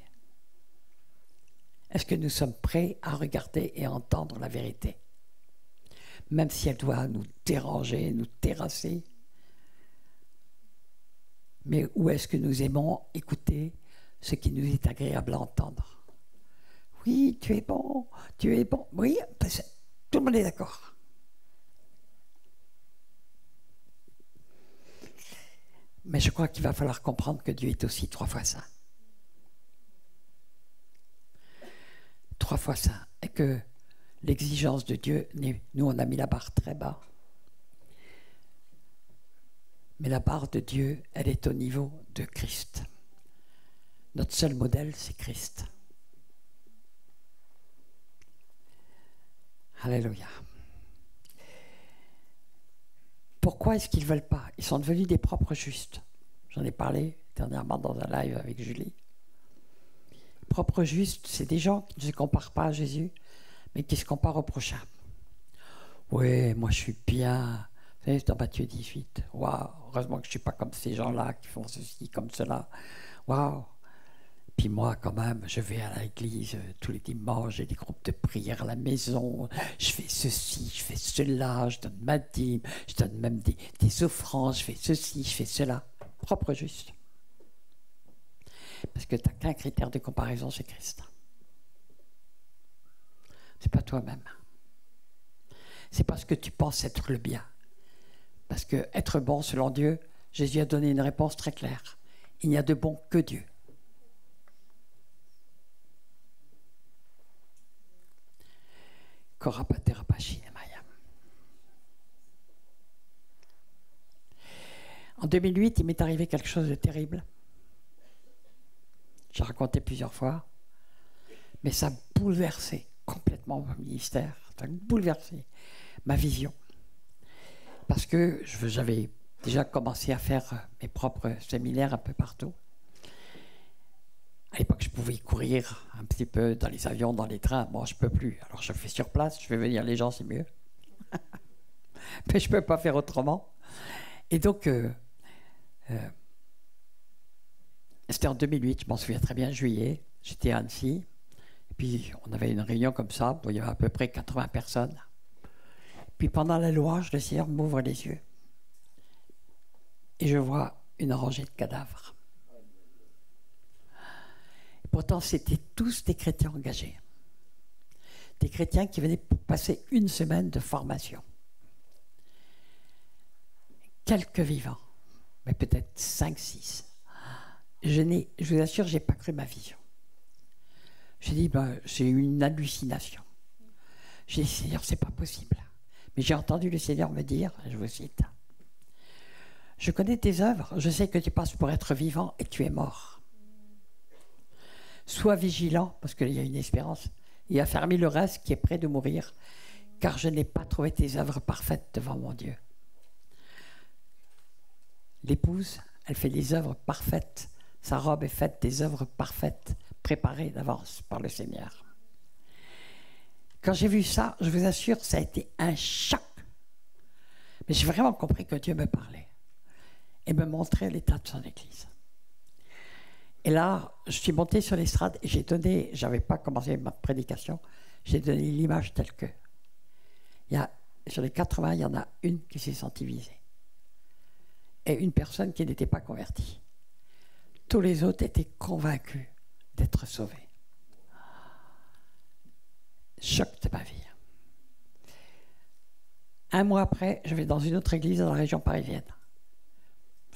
Est-ce que nous sommes prêts à regarder et à entendre la vérité? Même si elle doit nous déranger, nous terrasser. Mais où est-ce que nous aimons écouter ce qui nous est agréable à entendre? Oui, tu es bon, tu es bon. Oui, tout le monde est d'accord. Mais je crois qu'il va falloir comprendre que Dieu est aussi 3 fois saint. 3 fois saint. Et que l'exigence de Dieu, nous on a mis la barre très bas. Mais la barre de Dieu, elle est au niveau de Christ. Notre seul modèle, c'est Christ. Alléluia. Pourquoi est-ce qu'ils ne veulent pas? Ils sont devenus des propres justes. J'en ai parlé dernièrement dans un live avec Julie. Propres justes, c'est des gens qui ne se comparent pas à Jésus, mais qui se comparent au prochain. Oui, moi je suis bien. Vous savez, dans Matthieu 18. Waouh, heureusement que je ne suis pas comme ces gens-là qui font ceci, comme cela. Waouh. Puis moi, quand même, je vais à l'église tous les dimanches, j'ai des groupes de prière à la maison, je fais ceci, je fais cela, je donne ma dîme, je donne même des offrandes, je fais ceci, je fais cela. Propre juste. Parce que tu n'as qu'un critère de comparaison, c'est Christ. C'est pas toi-même. C'est parce que tu penses être le bien. Parce que être bon selon Dieu, Jésus a donné une réponse très claire. Il n'y a de bon que Dieu. En 2008, il m'est arrivé quelque chose de terrible. J'ai raconté plusieurs fois, mais ça a bouleversé complètement mon ministère, ça a bouleversé ma vision. Parce que j'avais déjà commencé à faire mes propres séminaires un peu partout. À l'époque, je pouvais courir un petit peu dans les avions, dans les trains. Moi, je ne peux plus. Alors, je fais sur place. Je fais venir les gens, c'est mieux. Mais je ne peux pas faire autrement. Et donc, c'était en 2008, je m'en souviens très bien, juillet. J'étais à Annecy. Et puis, on avait une réunion comme ça, où il y avait à peu près 80 personnes. Puis, pendant la louange, le Seigneur m'ouvre les yeux. Et je vois une rangée de cadavres. Pourtant, c'était tous des chrétiens engagés. Des chrétiens qui venaient pour passer une semaine de formation. Quelques vivants, mais peut-être 5, 6. Je vous assure, je n'ai pas cru ma vision. J'ai dit, j'ai eu une hallucination. J'ai dit, Seigneur, c'est pas possible. Mais j'ai entendu le Seigneur me dire, je vous cite, je connais tes œuvres, je sais que tu passes pour être vivant et que tu es mort. Sois vigilant, parce qu'il y a une espérance, et affermis le reste qui est près de mourir, car je n'ai pas trouvé tes œuvres parfaites devant mon Dieu. L'épouse, elle fait des œuvres parfaites. Sa robe est faite des œuvres parfaites, préparées d'avance par le Seigneur. Quand j'ai vu ça, je vous assure, ça a été un choc. Mais j'ai vraiment compris que Dieu me parlait et me montrait l'état de son Église. Et là, je suis monté sur l'estrade et j'avais pas commencé ma prédication, J'ai donné l'image telle que. Sur les 80, il y en a une qui s'est sentie visée. Et une personne qui n'était pas convertie. Tous les autres étaient convaincus d'être sauvés. Choc de ma vie. Un mois après, je vais dans une autre église dans la région parisienne.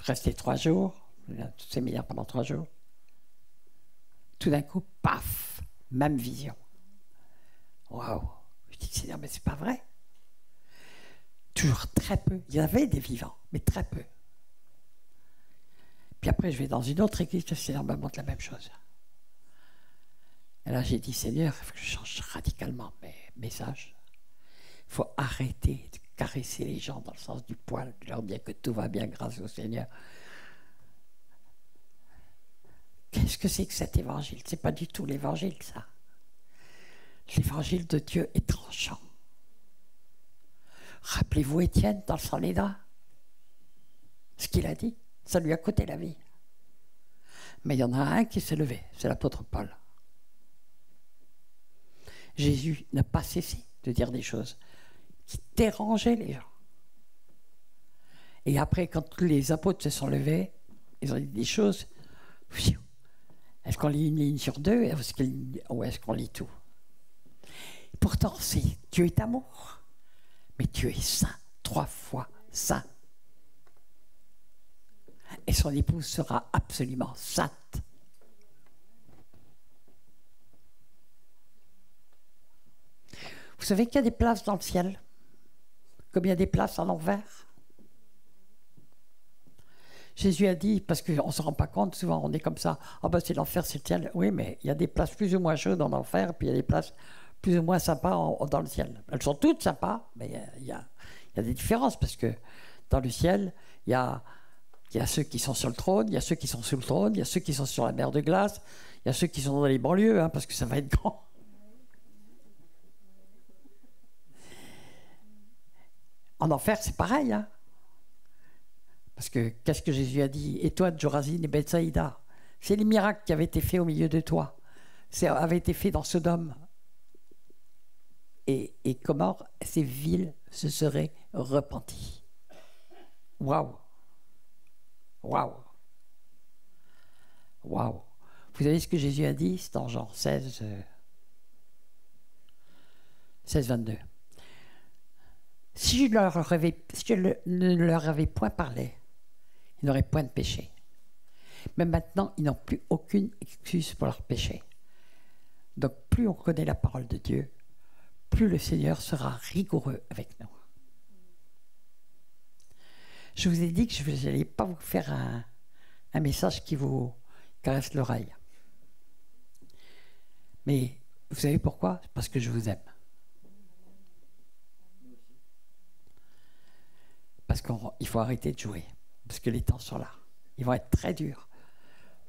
Je restais 3 jours, tout séminaire pendant 3 jours. Tout d'un coup, paf, même vision. Waouh! Je dis, Seigneur, mais c'est pas vrai. Toujours très peu. Il y avait des vivants, mais très peu. Puis après, je vais dans une autre église, le Seigneur me montre la même chose. Et là, j'ai dit, Seigneur, il faut que je change radicalement mes messages. Il faut arrêter de caresser les gens dans le sens du poil, de leur dire que tout va bien grâce au Seigneur. Qu'est-ce que c'est que cet évangile? C'est pas du tout l'évangile, ça. L'évangile de Dieu est tranchant. Rappelez-vous Étienne dans le Saléda. Ce qu'il a dit, ça lui a coûté la vie. Mais il y en a un qui s'est levé, c'est l'apôtre Paul. Jésus n'a pas cessé de dire des choses qui dérangeaient les gens. Et après, quand les apôtres se sont levés, ils ont dit des choses. Est-ce qu'on lit une ligne sur 2 ou est-ce qu'on lit tout? Pourtant, Dieu est amour, mais Dieu est saint, 3 fois saint. Et son épouse sera absolument sainte. Vous savez qu'il y a des places dans le ciel, comme il y a des places en enfer. Jésus a dit, parce qu'on ne se rend pas compte, souvent on est comme ça, ah ben c'est l'enfer, c'est le ciel. Oui, mais il y a des places plus ou moins chaudes en enfer, puis il y a des places plus ou moins sympas dans le ciel. Elles sont toutes sympas, mais il y a des différences, parce que dans le ciel, il y a ceux qui sont sur le trône, il y a ceux qui sont sous le trône, il y a ceux qui sont sur la mer de glace, il y a ceux qui sont dans les banlieues, parce que ça va être grand. En enfer, c'est pareil, parce que qu'est-ce que Jésus a dit? Et toi, Jorazine et Bethsaïda, c'est les miracles qui avaient été faits au milieu de toi. Ça avait été fait dans Sodome. Et comment ces villes se seraient repenties. Waouh! Waouh! Waouh! Vous savez ce que Jésus a dit? C'est dans Jean 16, 22. Si je ne leur avais point parlé, ils n'auraient point de péché. Mais maintenant, ils n'ont plus aucune excuse pour leur péché. Donc, plus on connaît la parole de Dieu, plus le Seigneur sera rigoureux avec nous. Je vous ai dit que je n'allais pas vous faire un message qui vous caresse l'oreille. Mais vous savez pourquoi? Parce que je vous aime. Parce qu'il faut arrêter de jouer. Parce que les temps sont là. Ils vont être très durs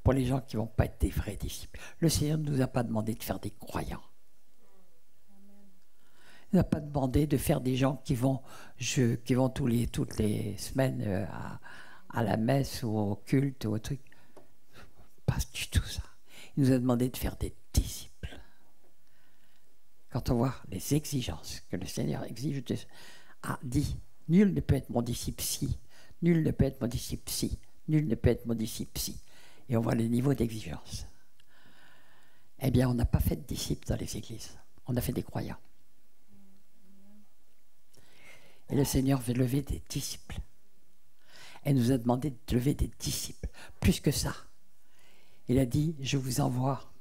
pour les gens qui ne vont pas être des vrais disciples. Le Seigneur ne nous a pas demandé de faire des croyants. Il n'a pas demandé de faire des gens qui vont toutes les semaines à la messe ou au culte ou au truc. Pas du tout ça. Il nous a demandé de faire des disciples. Quand on voit les exigences que le Seigneur exige, dit, nul ne peut être mon disciple si, nul ne peut être mon disciple si, nul ne peut être mon disciple si. Et on voit le niveau d'exigence. Eh bien, on n'a pas fait de disciples dans les églises. On a fait des croyants. Et le Seigneur veut lever des disciples. Et nous a demandé de lever des disciples. Plus que ça. Il a dit, je vous envoie.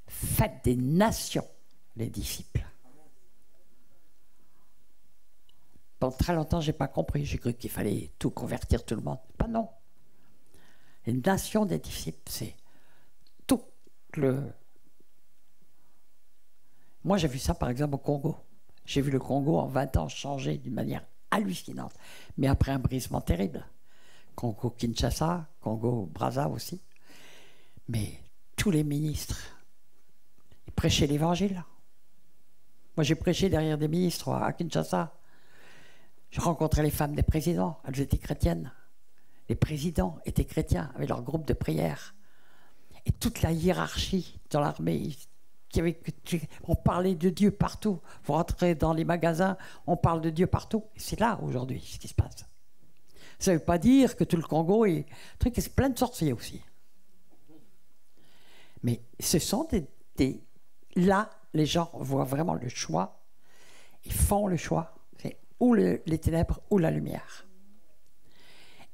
Faites des nations les disciples. Pendant très longtemps, je n'ai pas compris. J'ai cru qu'il fallait tout convertir tout le monde. Pas non. Les nations des disciples, c'est tout le... Moi, j'ai vu ça, par exemple, au Congo. J'ai vu le Congo en 20 ans changer d'une manière hallucinante, mais après un brisement terrible. Congo-Kinshasa, Congo-Brazza aussi. Mais tous les ministres, ils prêchaient l'évangile. Moi, j'ai prêché derrière des ministres à Kinshasa. Je rencontrais les femmes des présidents, elles étaient chrétiennes. Les présidents étaient chrétiens avec leur groupe de prière. Et toute la hiérarchie dans l'armée, On parlait de Dieu partout. Vous rentrez dans les magasins, on parle de Dieu partout. Et c'est là, aujourd'hui, ce qui se passe. Ça ne veut pas dire que tout le Congo est... C'est plein de sorciers aussi. Mais ce sont là, les gens voient vraiment le choix. Ils font le choix. C'est ou les ténèbres ou la lumière.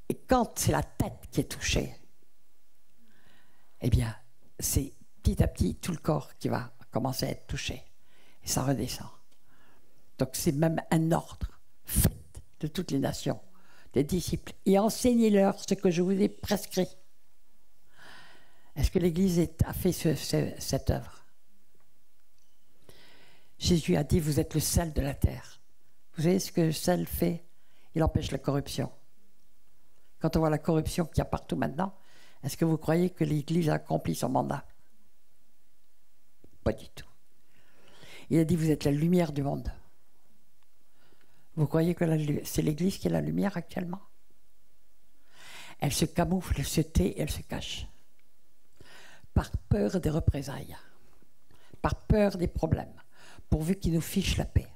Et quand c'est la tête qui est touchée, eh bien, c'est petit à petit tout le corps qui va commencer à être touché. Et ça redescend. Donc c'est même un ordre. Faites de toutes les nations des disciples et enseignez-leur ce que je vous ai prescrit. Est-ce que l'Église a fait cette œuvre? Jésus a dit, vous êtes le sel de la terre. Vous savez ce que le sel fait? Il empêche la corruption. Quand on voit la corruption qu'il y a partout maintenant, est-ce que vous croyez que l'Église a accompli son mandat? Pas du tout. Il a dit, vous êtes la lumière du monde. Vous croyez que c'est l'Église qui est la lumière actuellement? Elle se camoufle, elle se tait, elle se cache. Par peur des représailles, par peur des problèmes, pourvu qu'ils nous fichent la paix.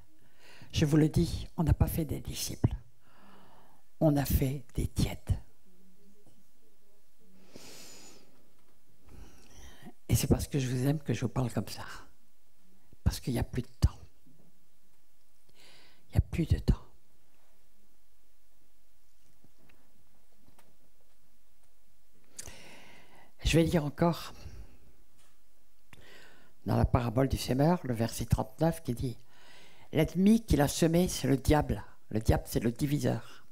Je vous le dis, on n'a pas fait des disciples. On a fait des tièdes. Et c'est parce que je vous aime que je vous parle comme ça. Parce qu'il n'y a plus de temps. Il n'y a plus de temps. Je vais dire encore, dans la parabole du sémeur, le verset 39 qui dit « L'ennemi qu'il a semé, c'est le diable. Le diable, c'est le diviseur.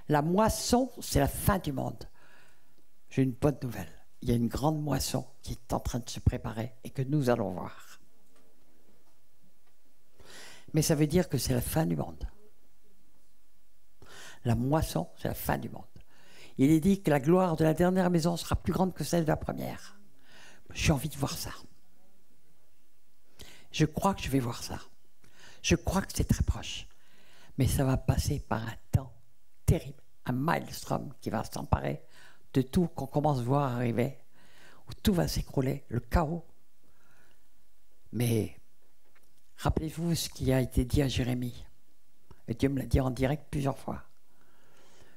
La moisson, c'est la fin du monde. » J'ai une bonne nouvelle. Il y a une grande moisson qui est en train de se préparer et que nous allons voir. Mais ça veut dire que c'est la fin du monde. La moisson, c'est la fin du monde. Il est dit que la gloire de la dernière maison sera plus grande que celle de la première. J'ai envie de voir ça. Je crois que je vais voir ça. Je crois que c'est très proche. Mais ça va passer par un temps terrible, un maelstrom qui va s'emparer de tout qu'on commence à voir arriver, où tout va s'écrouler, le chaos. Mais rappelez-vous ce qui a été dit à Jérémie. Et Dieu me l'a dit en direct plusieurs fois.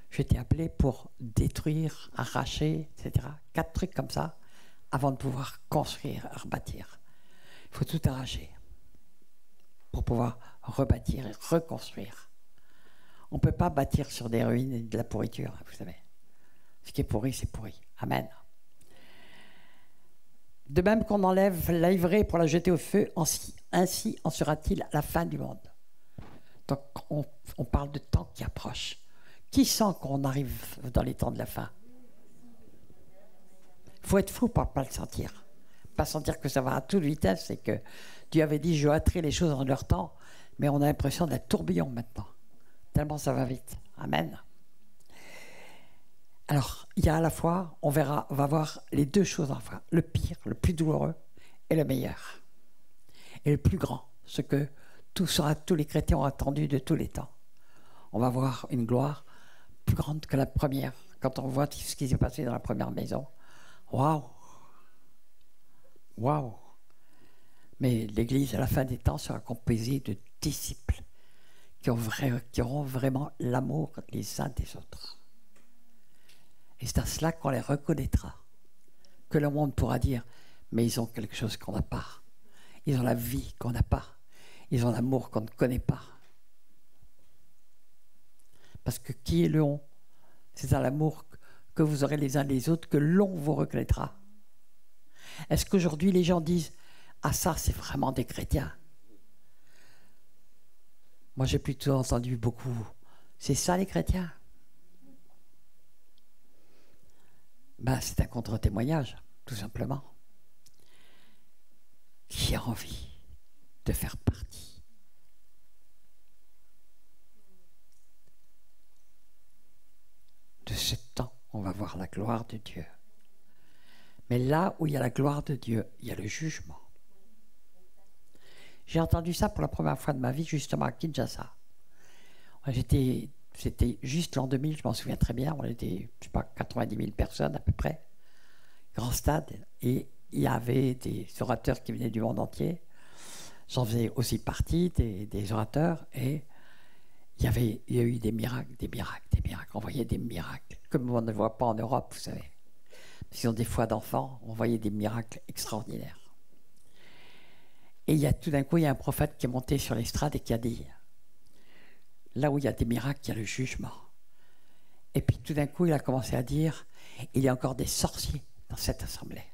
J'étais appelé pour détruire, arracher, etc. 4 trucs comme ça, avant de pouvoir construire, rebâtir. Il faut tout arracher pour pouvoir rebâtir et reconstruire. On ne peut pas bâtir sur des ruines et de la pourriture, vous savez. Ce qui est pourri, c'est pourri. Amen. De même qu'on enlève l'ivraie pour la jeter au feu, ainsi en sera-t-il à la fin du monde. Donc on parle de temps qui approche. Qui sent qu'on arrive dans les temps de la fin? Il faut être fou pour ne pas le sentir. Pas sentir que ça va à toute vitesse et que Dieu avait dit « je hâterai les choses en leur temps », mais on a l'impression d'être tourbillon maintenant. Tellement ça va vite. Amen. Alors, il y a à la fois, on va voir les deux choses enfin, le pire, le plus douloureux et le meilleur. Et le plus grand, ce que tous les chrétiens ont attendu de tous les temps. On va voir une gloire plus grande que la première. Quand on voit ce qui s'est passé dans la première maison, waouh! Waouh! Mais l'Église, à la fin des temps, sera composée de disciples qui auront vraiment l'amour les uns des autres. Et c'est à cela qu'on les reconnaîtra. Que le monde pourra dire, mais ils ont quelque chose qu'on n'a pas. Ils ont la vie qu'on n'a pas. Ils ont l'amour qu'on ne connaît pas. Parce que qui est l'on? C'est à l'amour que vous aurez les uns les autres que l'on vous reconnaîtra. Est-ce qu'aujourd'hui les gens disent « Ah ça, c'est vraiment des chrétiens ». Moi j'ai plutôt entendu beaucoup « C'est ça les chrétiens ». Ben, c'est un contre-témoignage, tout simplement. Qui a envie de faire partie de ce temps où on va voir la gloire de Dieu. Mais là où il y a la gloire de Dieu, il y a le jugement. J'ai entendu ça pour la première fois de ma vie, justement à Kinshasa. C'était juste l'an 2000, je m'en souviens très bien. On était, je sais pas, 90 000 personnes à peu près. Grand stade. Et il y avait des orateurs qui venaient du monde entier. J'en faisais aussi partie des orateurs et il y a eu des miracles, des miracles, des miracles. On voyait des miracles, comme on ne voit pas en Europe, vous savez. Ils ont des foi d'enfants, on voyait des miracles extraordinaires. Et tout d'un coup, il y a un prophète qui est monté sur l'estrade et qui a dit, là où il y a des miracles, il y a le jugement. Et puis tout d'un coup, il a commencé à dire, il y a encore des sorciers dans cette assemblée.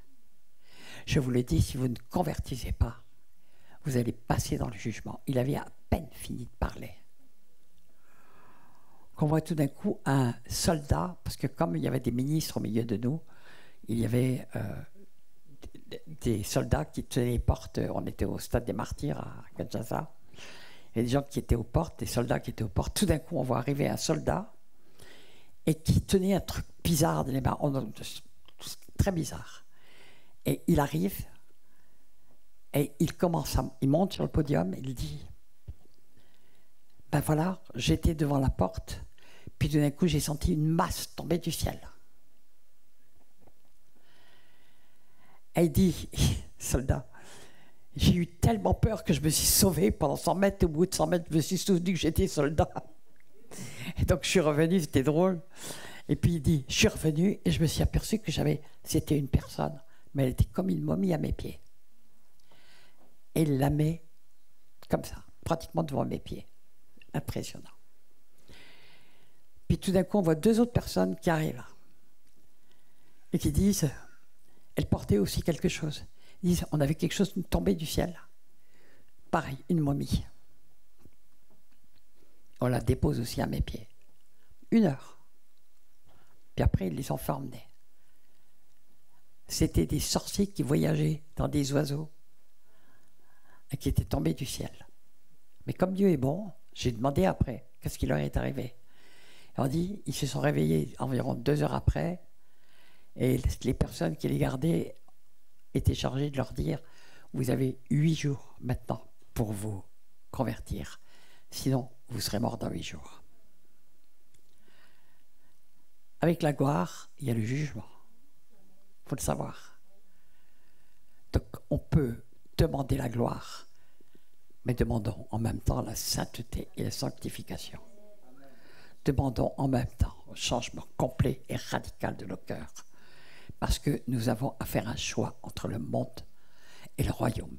Je vous le dis, si vous ne convertissez pas, vous allez passer dans le jugement. Il avait à peine fini de parler. Qu'on voit tout d'un coup un soldat, parce que comme il y avait des ministres au milieu de nous, il y avait des soldats qui tenaient les portes. On était au stade des Martyrs à Kinshasa. Il y avait des gens qui étaient aux portes, des soldats qui étaient aux portes. Tout d'un coup, on voit arriver un soldat et qui tenait un truc bizarre dans les mains, très bizarre. Et il arrive et il monte sur le podium et il dit, ben voilà, j'étais devant la porte, puis tout d'un coup j'ai senti une masse tomber du ciel. Et il dit, soldat, j'ai eu tellement peur que je me suis sauvé pendant 100 mètres. Au bout de 100 mètres, je me suis souvenu que j'étais soldat. Et donc je suis revenu, c'était drôle. Et puis il dit, je suis revenu et je me suis aperçu que c'était une personne, mais elle était comme une momie à mes pieds. Et il la met comme ça, pratiquement devant mes pieds. Impressionnant. Puis tout d'un coup, on voit deux autres personnes qui arrivent et qui disent, elles portaient aussi quelque chose. Ils disent, on avait quelque chose tombé du ciel. Pareil, une momie. On la dépose aussi à mes pieds. 1 heure. Puis après, ils les ont fait emmener. C'était des sorciers qui voyageaient dans des oiseaux et qui étaient tombés du ciel. Mais comme Dieu est bon, j'ai demandé après, qu'est-ce qui leur est arrivé? Et on dit, ils se sont réveillés environ 2 heures après, et les personnes qui les gardaient étaient chargées de leur dire, vous avez 8 jours maintenant pour vous convertir, sinon vous serez morts dans 8 jours. Avec la gloire, il y a le jugement. Il faut le savoir. Donc on peut demander la gloire, mais demandons en même temps la sainteté et la sanctification. Demandons en même temps un changement complet et radical de nos cœurs, parce que nous avons à faire un choix entre le monde et le royaume.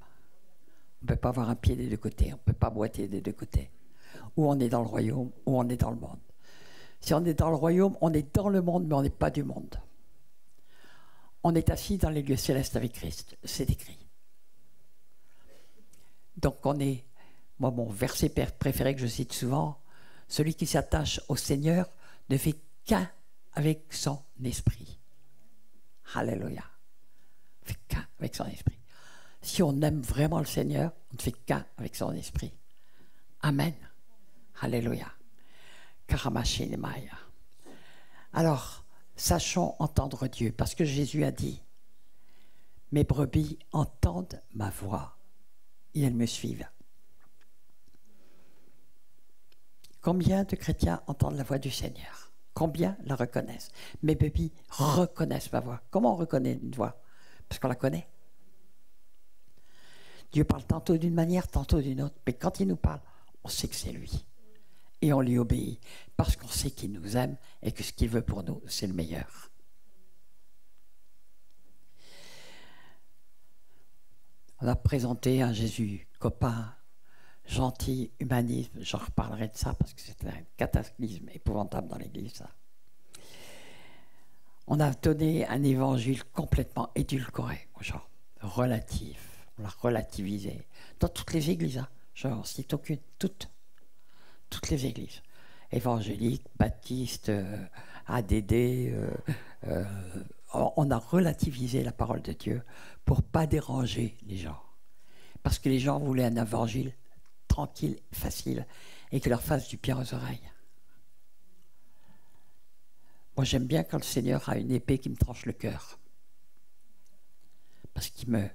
On ne peut pas avoir un pied des deux côtés, on ne peut pas boiter des deux côtés. Ou on est dans le royaume, ou on est dans le monde. Si on est dans le royaume, on est dans le monde, mais on n'est pas du monde. On est assis dans les lieux célestes avec Christ, c'est écrit. Donc moi mon verset préféré que je cite souvent, celui qui s'attache au Seigneur ne fait qu'un avec son esprit. Alléluia. On ne fait qu'un avec son esprit. Si on aime vraiment le Seigneur, on ne fait qu'un avec son esprit. Amen. Alléluia. Karamashimaya. Alors, sachons entendre Dieu, parce que Jésus a dit, mes brebis entendent ma voix et elles me suivent. Combien de chrétiens entendent la voix du Seigneur? Combien la reconnaissent? Mes brebis reconnaissent ma voix. Comment on reconnaît une voix? Parce qu'on la connaît. Dieu parle tantôt d'une manière, tantôt d'une autre, mais quand il nous parle, on sait que c'est lui. Et on lui obéit, parce qu'on sait qu'il nous aime et que ce qu'il veut pour nous, c'est le meilleur. On a présenté un Jésus copain, gentil, humanisme, j'en reparlerai de ça parce que c'est un cataclysme épouvantable dans l'Église. Ça. On a donné un évangile complètement édulcoré aux gens, relatif, on l'a relativisé. Dans toutes les églises, hein, je n'en cite aucune, toutes les églises, évangéliques, baptistes, ADD, on a relativisé la parole de Dieu pour ne pas déranger les gens. Parce que les gens voulaient un évangile tranquille, facile, et qui leur fasse du bien aux oreilles. Moi, j'aime bien quand le Seigneur a une épée qui me tranche le cœur. Parce qu'il me...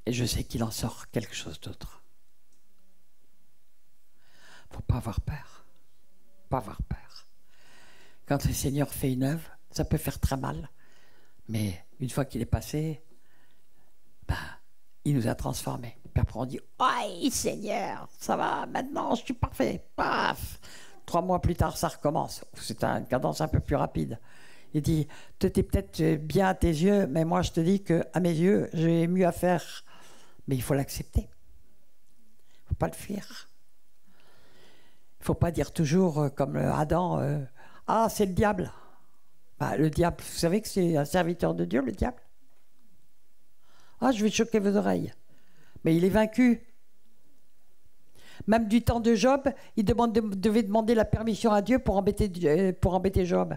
Et je sais qu'il en sort quelque chose d'autre. Il ne faut pas avoir peur. Pas avoir peur. Quand le Seigneur fait une œuvre, ça peut faire très mal, Mais une fois qu'il est passé, ben, il nous a transformés. Puis après on dit « Oui, Seigneur, ça va, maintenant je suis parfait. » Paf 3 mois plus tard, ça recommence. C'est une cadence un peu plus rapide. Il dit « Tu es peut-être bien à tes yeux, mais moi je te dis qu'à mes yeux, j'ai mieux à faire. » Mais il faut l'accepter. Il ne faut pas le fuir. Il ne faut pas dire toujours comme Adam « Ah, c'est le diable. » Bah, le diable, vous savez que c'est un serviteur de Dieu, le diable? Ah, je vais choquer vos oreilles. Mais il est vaincu. Même du temps de Job, il devait demander la permission à Dieu pour embêter Job.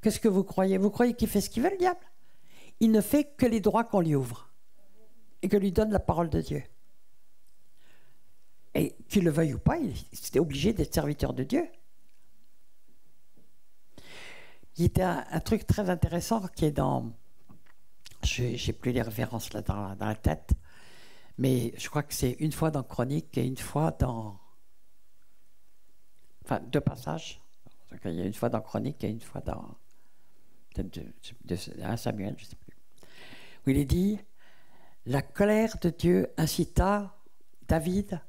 Qu'est-ce que vous croyez? Vous croyez qu'il fait ce qu'il veut, le diable? Il ne fait que les droits qu'on lui ouvre et que lui donne la parole de Dieu. Et qu'il le veuille ou pas, il était obligé d'être serviteur de Dieu. Il y a un truc très intéressant qui est dans... Je n'ai plus les références là dans la tête, mais je crois que c'est une fois dans Chronique et une fois dans... Enfin, 2 passages. Il y a une fois dans Chronique et une fois dans... Samuel, je ne sais plus. Où il est dit, la colère de Dieu incita David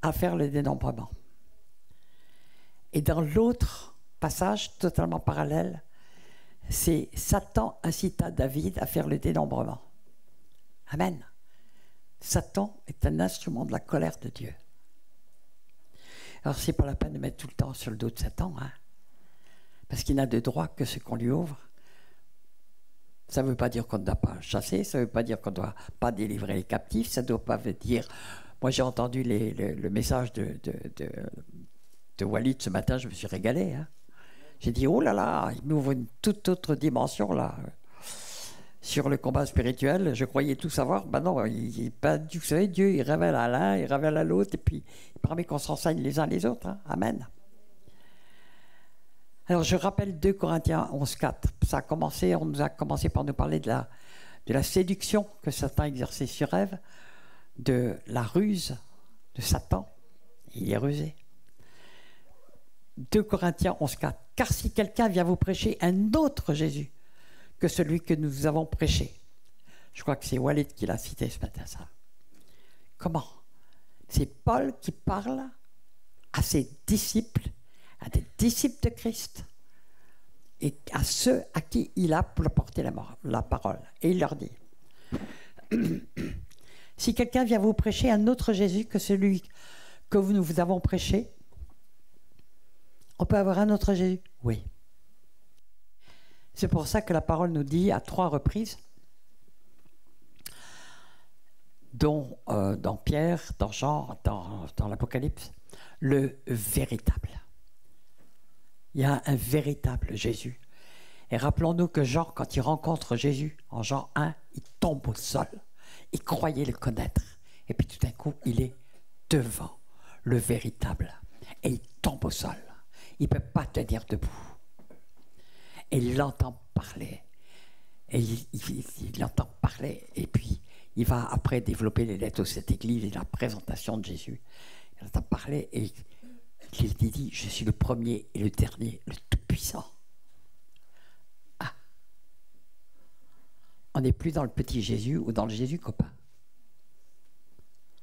à faire le dénombrement. Et dans l'autre passage, totalement parallèle, c'est Satan incita David à faire le dénombrement. Amen. Satan est un instrument de la colère de Dieu. Alors, c'est pas la peine de mettre tout le temps sur le dos de Satan, hein, parce qu'il n'a de droit que ce qu'on lui ouvre. Ça ne veut pas dire qu'on ne doit pas chasser, ça ne veut pas dire qu'on ne doit pas délivrer les captifs, ça ne doit pas dire... Moi, j'ai entendu le message de Walid ce matin, je me suis régalé. Hein. J'ai dit, oh là là, il m'ouvre une toute autre dimension là. Sur le combat spirituel, je croyais tout savoir. Ben non, vous savez, Dieu, il révèle à l'un, il révèle à l'autre, et puis il permet qu'on s'enseigne les uns les autres. Hein. Amen. Alors, je rappelle 2 Corinthiens 11,4. On nous a commencé par nous parler de la séduction que Satan exerçait sur Ève, de la ruse de Satan. Il est rusé. 2 Corinthiens 11,4. Car si quelqu'un vient vous prêcher un autre Jésus que celui que nous avons prêché, je crois que c'est Walid qui l'a cité ce matin, ça. Comment? C'est Paul qui parle à ses disciples, à des disciples de Christ, et à ceux à qui il a porté la parole. Et il leur dit, si quelqu'un vient vous prêcher un autre Jésus que celui que nous vous avons prêché, on peut avoir un autre Jésus? Oui. C'est pour ça que la parole nous dit à 3 reprises, dont dans Pierre, dans Jean, dans l'Apocalypse, le véritable. Il y a un véritable Jésus. Et rappelons-nous que Jean, quand il rencontre Jésus, en Jean 1, il tombe au sol. Il croyait le connaître. Et puis tout d'un coup, il est devant le véritable. Et il tombe au sol. Il ne peut pas tenir debout. Et il l'entend parler. Et il l'entend parler. Et puis, il va après développer les lettres de cette église et la présentation de Jésus. Il entend parler et il dit, je suis le premier et le dernier, le tout-puissant. Ah. On n'est plus dans le petit Jésus ou dans le Jésus copain.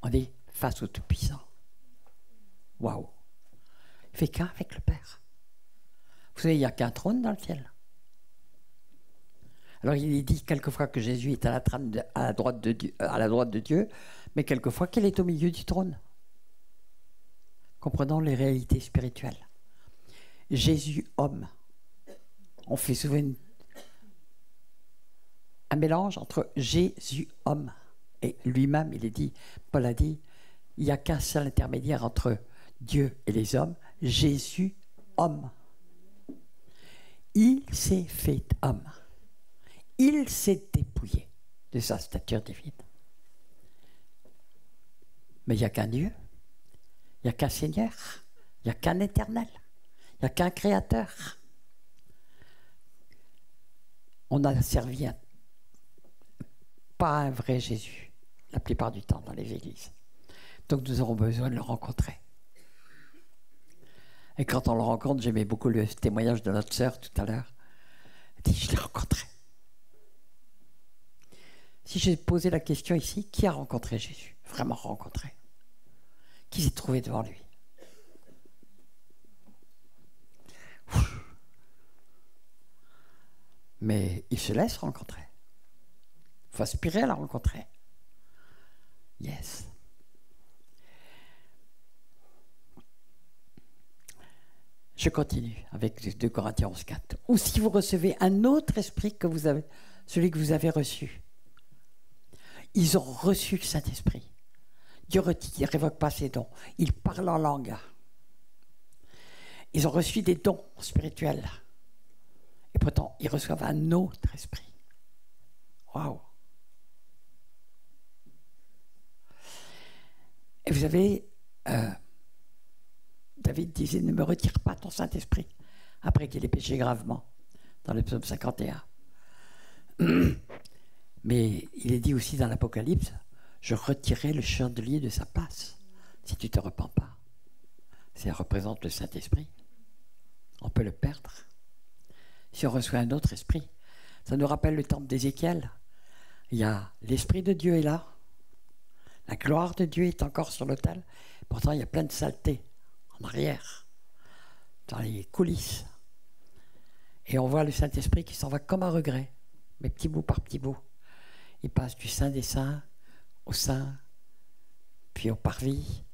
On est face au tout-puissant. Waouh. Il fait qu'un avec le Père. Vous savez, il n'y a qu'un trône dans le ciel. Alors il est dit quelquefois que Jésus est à la droite de Dieu, mais quelquefois qu'il est au milieu du trône. Comprenons les réalités spirituelles. Jésus, homme. On fait souvent un mélange entre Jésus, homme, et lui-même, il est dit, Paul a dit, il n'y a qu'un seul intermédiaire entre Dieu et les hommes, Jésus, homme. Il s'est fait homme. Il s'est dépouillé de sa stature divine. Mais il n'y a qu'un Dieu, il n'y a qu'un Seigneur, il n'y a qu'un éternel, il n'y a qu'un créateur. On a servi pas un vrai Jésus, la plupart du temps dans les églises. Donc nous aurons besoin de le rencontrer. Et quand on le rencontre, j'aimais beaucoup le témoignage de notre sœur tout à l'heure. Elle dit, je l'ai rencontré. Si j'ai posé la question ici, qui a rencontré Jésus? Vraiment rencontré? Qui s'est trouvé devant lui? Mais il se laisse rencontrer. Il faut aspirer à la rencontrer. Yes. Je continue avec 2 Corinthiens 11:4. Ou si vous recevez un autre esprit que vous avez, celui que vous avez reçu. Ils ont reçu le Saint-Esprit. Dieu ne révoque pas ses dons. Ils parlent en langue. Ils ont reçu des dons spirituels. Et pourtant, ils reçoivent un autre esprit. Waouh! Et vous avez... David disait, ne me retire pas ton Saint-Esprit, après qu'il ait péché gravement, dans le psaume 51. Mais il est dit aussi dans l'Apocalypse, je retirerai le chandelier de sa place, si tu ne te repens pas. Ça représente le Saint-Esprit. On peut le perdre. Si on reçoit un autre esprit, ça nous rappelle le temple d'Ézéchiel. Il y a l'Esprit de Dieu est là, la gloire de Dieu est encore sur l'autel, pourtant il y a plein de saleté en arrière, dans les coulisses. Et on voit le Saint-Esprit qui s'en va comme un regret, mais petit bout par petit bout. Il passe du Saint des Saints au Saint, puis au Parvis,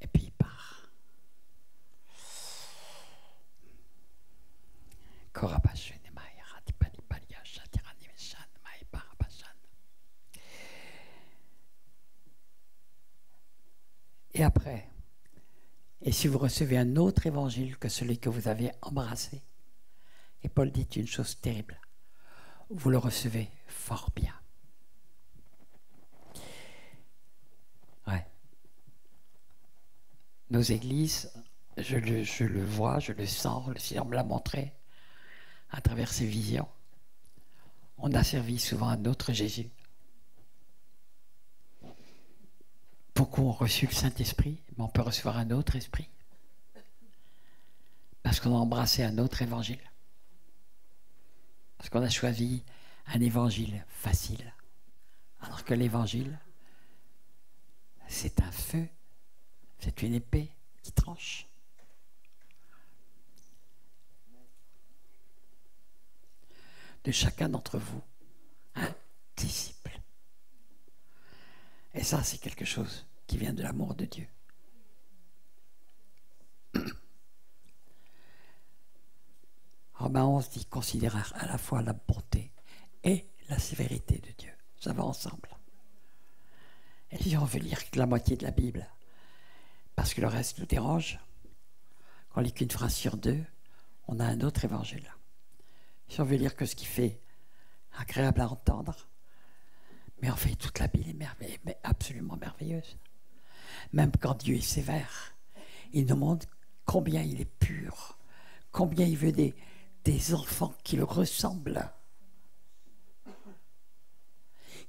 et puis il part. Et après, et si vous recevez un autre évangile que celui que vous avez embrassé, et Paul dit une chose terrible, vous le recevez fort bien. Ouais. Nos églises, je le vois, je le sens, le Seigneur me l'a montré à travers ses visions. On a servi souvent un autre Jésus. Beaucoup ont reçu le Saint-Esprit, mais on peut recevoir un autre esprit. Parce qu'on a embrassé un autre évangile. Parce qu'on a choisi un évangile facile. Alors que l'évangile, c'est un feu, c'est une épée qui tranche. De chacun d'entre vous, un disciple. Et ça, c'est quelque chose qui vient de l'amour de Dieu. Romains 11 dit considérer à la fois la bonté et la sévérité de Dieu. Ça va ensemble. Et si on veut lire que la moitié de la Bible, parce que le reste nous dérange, quand on lit qu'une phrase sur 2, on a un autre évangile. Si on veut lire que ce qui fait agréable à entendre, mais en fait toute la Bible est mais absolument merveilleuse. Même quand Dieu est sévère, il nous montre combien il est pur, combien il veut des enfants qui le ressemblent,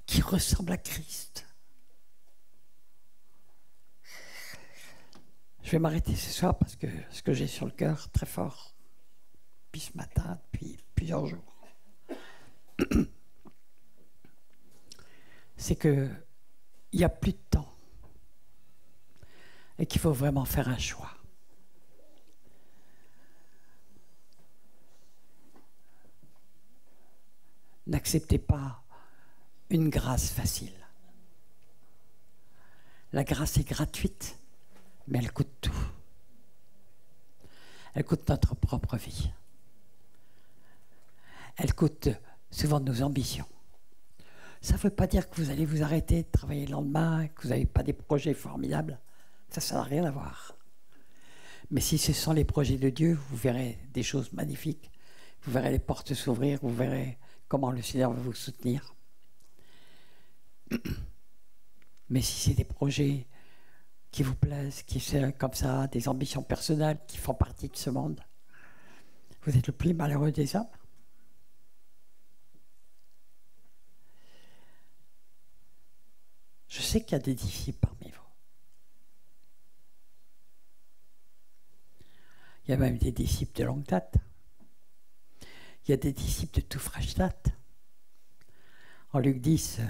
qui ressemblent à Christ. Je vais m'arrêter ce soir parce que ce que j'ai sur le cœur très fort, depuis ce matin, depuis plusieurs jours, c'est qu'il n'y a plus de temps et qu'il faut vraiment faire un choix. N'acceptez pas une grâce facile. La grâce est gratuite, mais elle coûte tout. Elle coûte notre propre vie. Elle coûte souvent nos ambitions. Ça ne veut pas dire que vous allez vous arrêter de travailler le lendemain, que vous n'avez pas des projets formidables. Ça n'a rien à voir. Mais si ce sont les projets de Dieu, vous verrez des choses magnifiques. Vous verrez les portes s'ouvrir, vous verrez comment le Seigneur va vous soutenir. Mais si c'est des projets qui vous plaisent, qui sont comme ça, des ambitions personnelles qui font partie de ce monde, vous êtes le plus malheureux des hommes. Je sais qu'il y a des disciples parmi vous. Il y a même des disciples de longue date. Il y a des disciples de tout fraîche date. En Luc 10,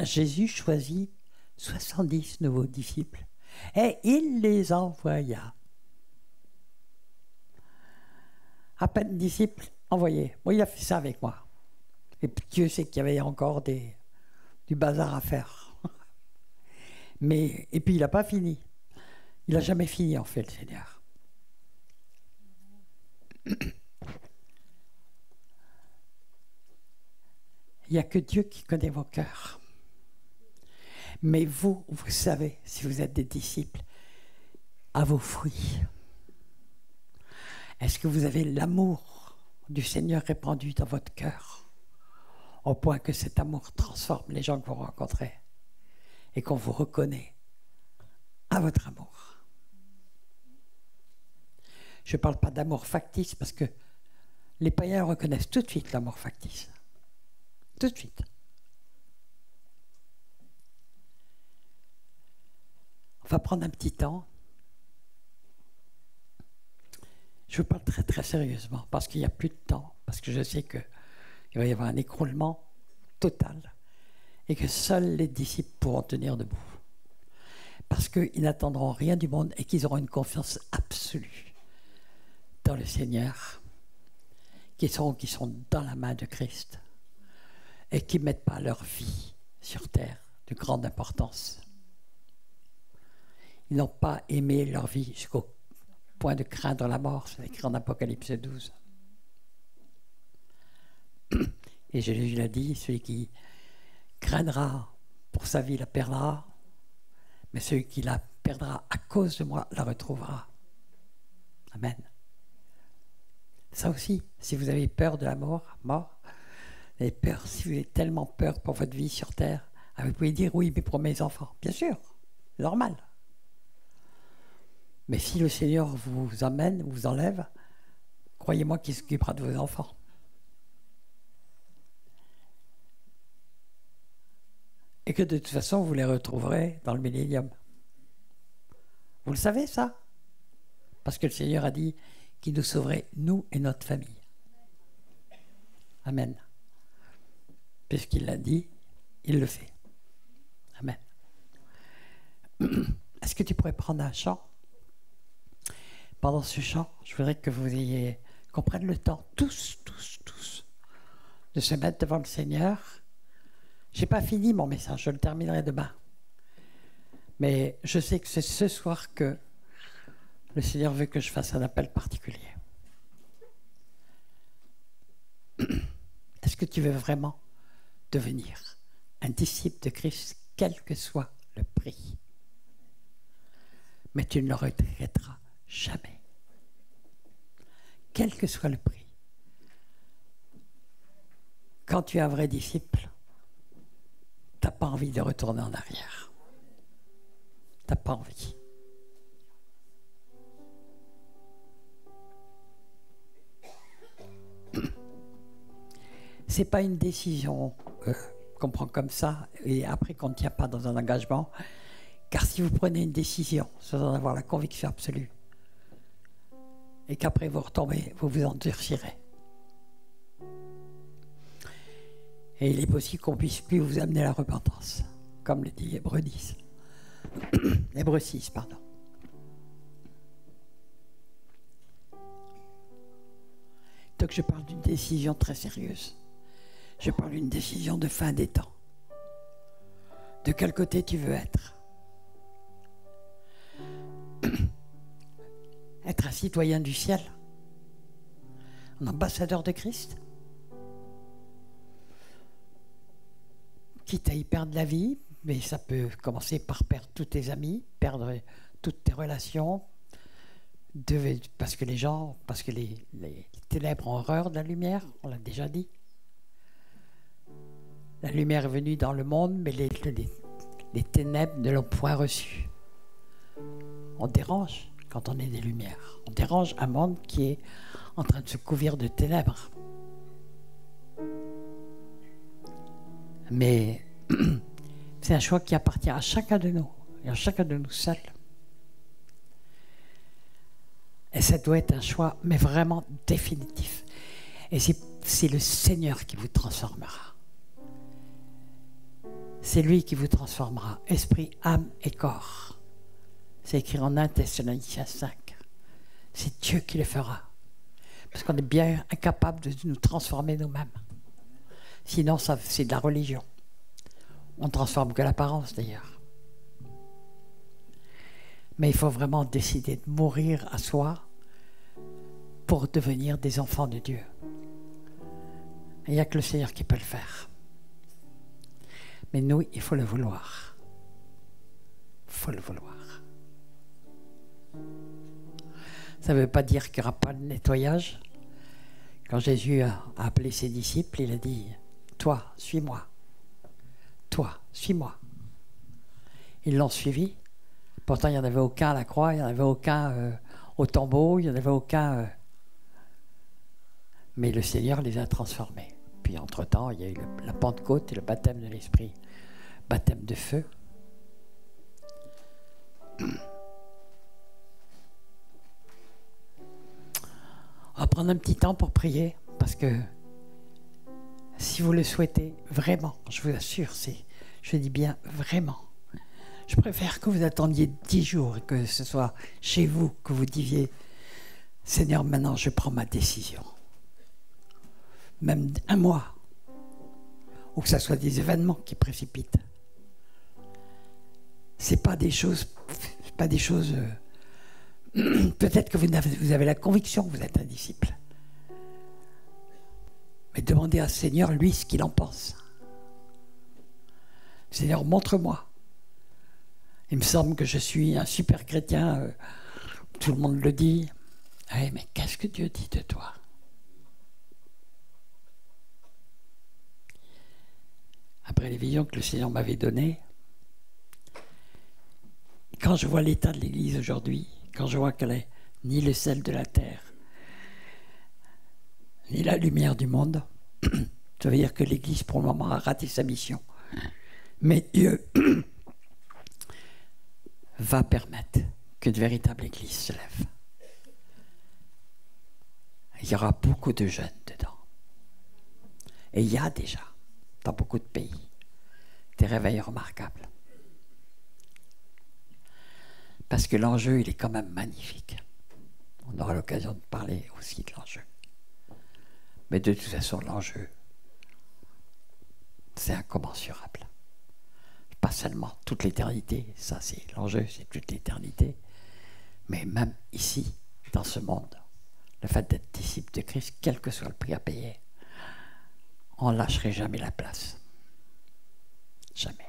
Jésus choisit 70 nouveaux disciples et il les envoya. À peine disciples envoyés. Bon, il a fait ça avec moi. Et Dieu sait qu'il y avait encore du bazar à faire. Et puis il n'a pas fini. Il n'a jamais fini en fait, le Seigneur. Il n'y a que Dieu qui connaît vos cœurs. Mais vous savez, si vous êtes des disciples, à vos fruits. Est-ce que vous avez l'amour du Seigneur répandu dans votre cœur, au point que cet amour transforme les gens que vous rencontrez et qu'on vous reconnaît à votre amour? Je ne parle pas d'amour factice parce que les païens reconnaissent tout de suite l'amour factice. Tout de suite. On va prendre un petit temps. Je vous parle très très sérieusement parce qu'il n'y a plus de temps, parce que je sais qu'il va y avoir un écroulement total et que seuls les disciples pourront tenir debout. Parce qu'ils n'attendront rien du monde et qu'ils auront une confiance absolue dans le Seigneur, qui sont dans la main de Christ et qui ne mettent pas leur vie sur terre de grande importance. Ils n'ont pas aimé leur vie jusqu'au point de craindre la mort, c'est écrit en Apocalypse 12. Et Jésus l'a dit, celui qui craindra pour sa vie la perdra, mais celui qui la perdra à cause de moi la retrouvera. Amen. Ça aussi, si vous avez peur de la mort, vous avez peur, si vous avez tellement peur pour votre vie sur terre, vous pouvez dire oui, mais pour mes enfants, bien sûr, normal. Mais si le Seigneur vous amène, vous enlève, croyez-moi qu'il s'occupera de vos enfants. Et que de toute façon, vous les retrouverez dans le millénium. Vous le savez, ça? Parce que le Seigneur a dit qu'il nous sauverait, nous et notre famille. Amen. Puisqu'il l'a dit, il le fait. Amen. Est-ce que tu pourrais prendre un chant? Pendant ce chant, je voudrais que qu'on prenne le temps, tous, de se mettre devant le Seigneur. Je n'ai pas fini mon message, je le terminerai demain. Mais je sais que c'est ce soir que le Seigneur veut que je fasse un appel particulier. Est-ce que tu veux vraiment devenir un disciple de Christ, quel que soit le prix? Mais tu ne le regretteras jamais. Quel que soit le prix. Quand tu es un vrai disciple, tu n'as pas envie de retourner en arrière. Tu n'as pas envie. C'est pas une décision qu'on prend comme ça et après qu'on ne tient pas dans un engagement. Car si vous prenez une décision sans en avoir la conviction absolue et qu'après vous retombez, vous vous endurcirez. Et il est possible qu'on puisse plus vous amener à la repentance, comme le dit Hébreux 10. Hébreux 6, pardon. Donc je parle d'une décision très sérieuse. Je parle d'une décision de fin des temps. De quel côté tu veux être? Être un citoyen du ciel, un ambassadeur de Christ, quitte à y perdre la vie, mais ça peut commencer par perdre tous tes amis, perdre toutes tes relations, parce que les ténèbres ont horreur de la lumière, on l'a déjà dit. La lumière est venue dans le monde, mais les ténèbres ne l'ont point reçue. On dérange quand on est des lumières. On dérange un monde qui est en train de se couvrir de ténèbres. Mais c'est un choix qui appartient à chacun de nous, et à chacun de nous seuls. Et ça doit être un choix, mais vraiment définitif. Et c'est le Seigneur qui vous transformera. C'est lui qui vous transformera, esprit, âme et corps. C'est écrit en 1 Thessaloniciens 5. C'est Dieu qui le fera. Parce qu'on est bien incapable de nous transformer nous-mêmes. Sinon, c'est de la religion. On ne transforme que l'apparence, d'ailleurs. Mais il faut vraiment décider de mourir à soi pour devenir des enfants de Dieu. Il n'y a que le Seigneur qui peut le faire. Mais nous, il faut le vouloir. Il faut le vouloir. Ça ne veut pas dire qu'il n'y aura pas de nettoyage. Quand Jésus a appelé ses disciples, il a dit « Toi, suis-moi. Toi, suis-moi. » Ils l'ont suivi. Pourtant, il n'y en avait aucun à la croix, il n'y en avait aucun au tombeau, il n'y en avait aucun... Mais le Seigneur les a transformés. Puis entre-temps, il y a eu la Pentecôte et le baptême de l'Esprit. Baptême de feu. On va prendre un petit temps pour prier, parce que si vous le souhaitez, vraiment, je vous assure, je dis bien vraiment, je préfère que vous attendiez 10 jours et que ce soit chez vous que vous disiez « Seigneur, maintenant je prends ma décision ». Même 1 mois, ou que ce soit des événements qui précipitent. C'est pas des choses... Peut-être que vous avez la conviction que vous êtes un disciple. Mais demandez à Seigneur, lui, ce qu'il en pense. Seigneur, montre-moi. Il me semble que je suis un super chrétien. Tout le monde le dit. Oui, mais qu'est-ce que Dieu dit de toi? Après les visions que le Seigneur m'avait données, quand je vois l'état de l'Église aujourd'hui, quand je vois qu'elle est ni le sel de la terre, ni la lumière du monde, ça veut dire que l'Église, pour le moment, a raté sa mission. Mais Dieu va permettre qu'une véritable Église se lève. Il y aura beaucoup de jeunes dedans. Et il y a déjà, dans beaucoup de pays, des réveils remarquables. Parce que l'enjeu, il est quand même magnifique. On aura l'occasion de parler aussi de l'enjeu. Mais de toute façon, l'enjeu, c'est incommensurable. Pas seulement toute l'éternité, ça c'est l'enjeu, c'est toute l'éternité, mais même ici, dans ce monde, le fait d'être disciple de Christ, quel que soit le prix à payer, on ne lâcherait jamais la place. Jamais.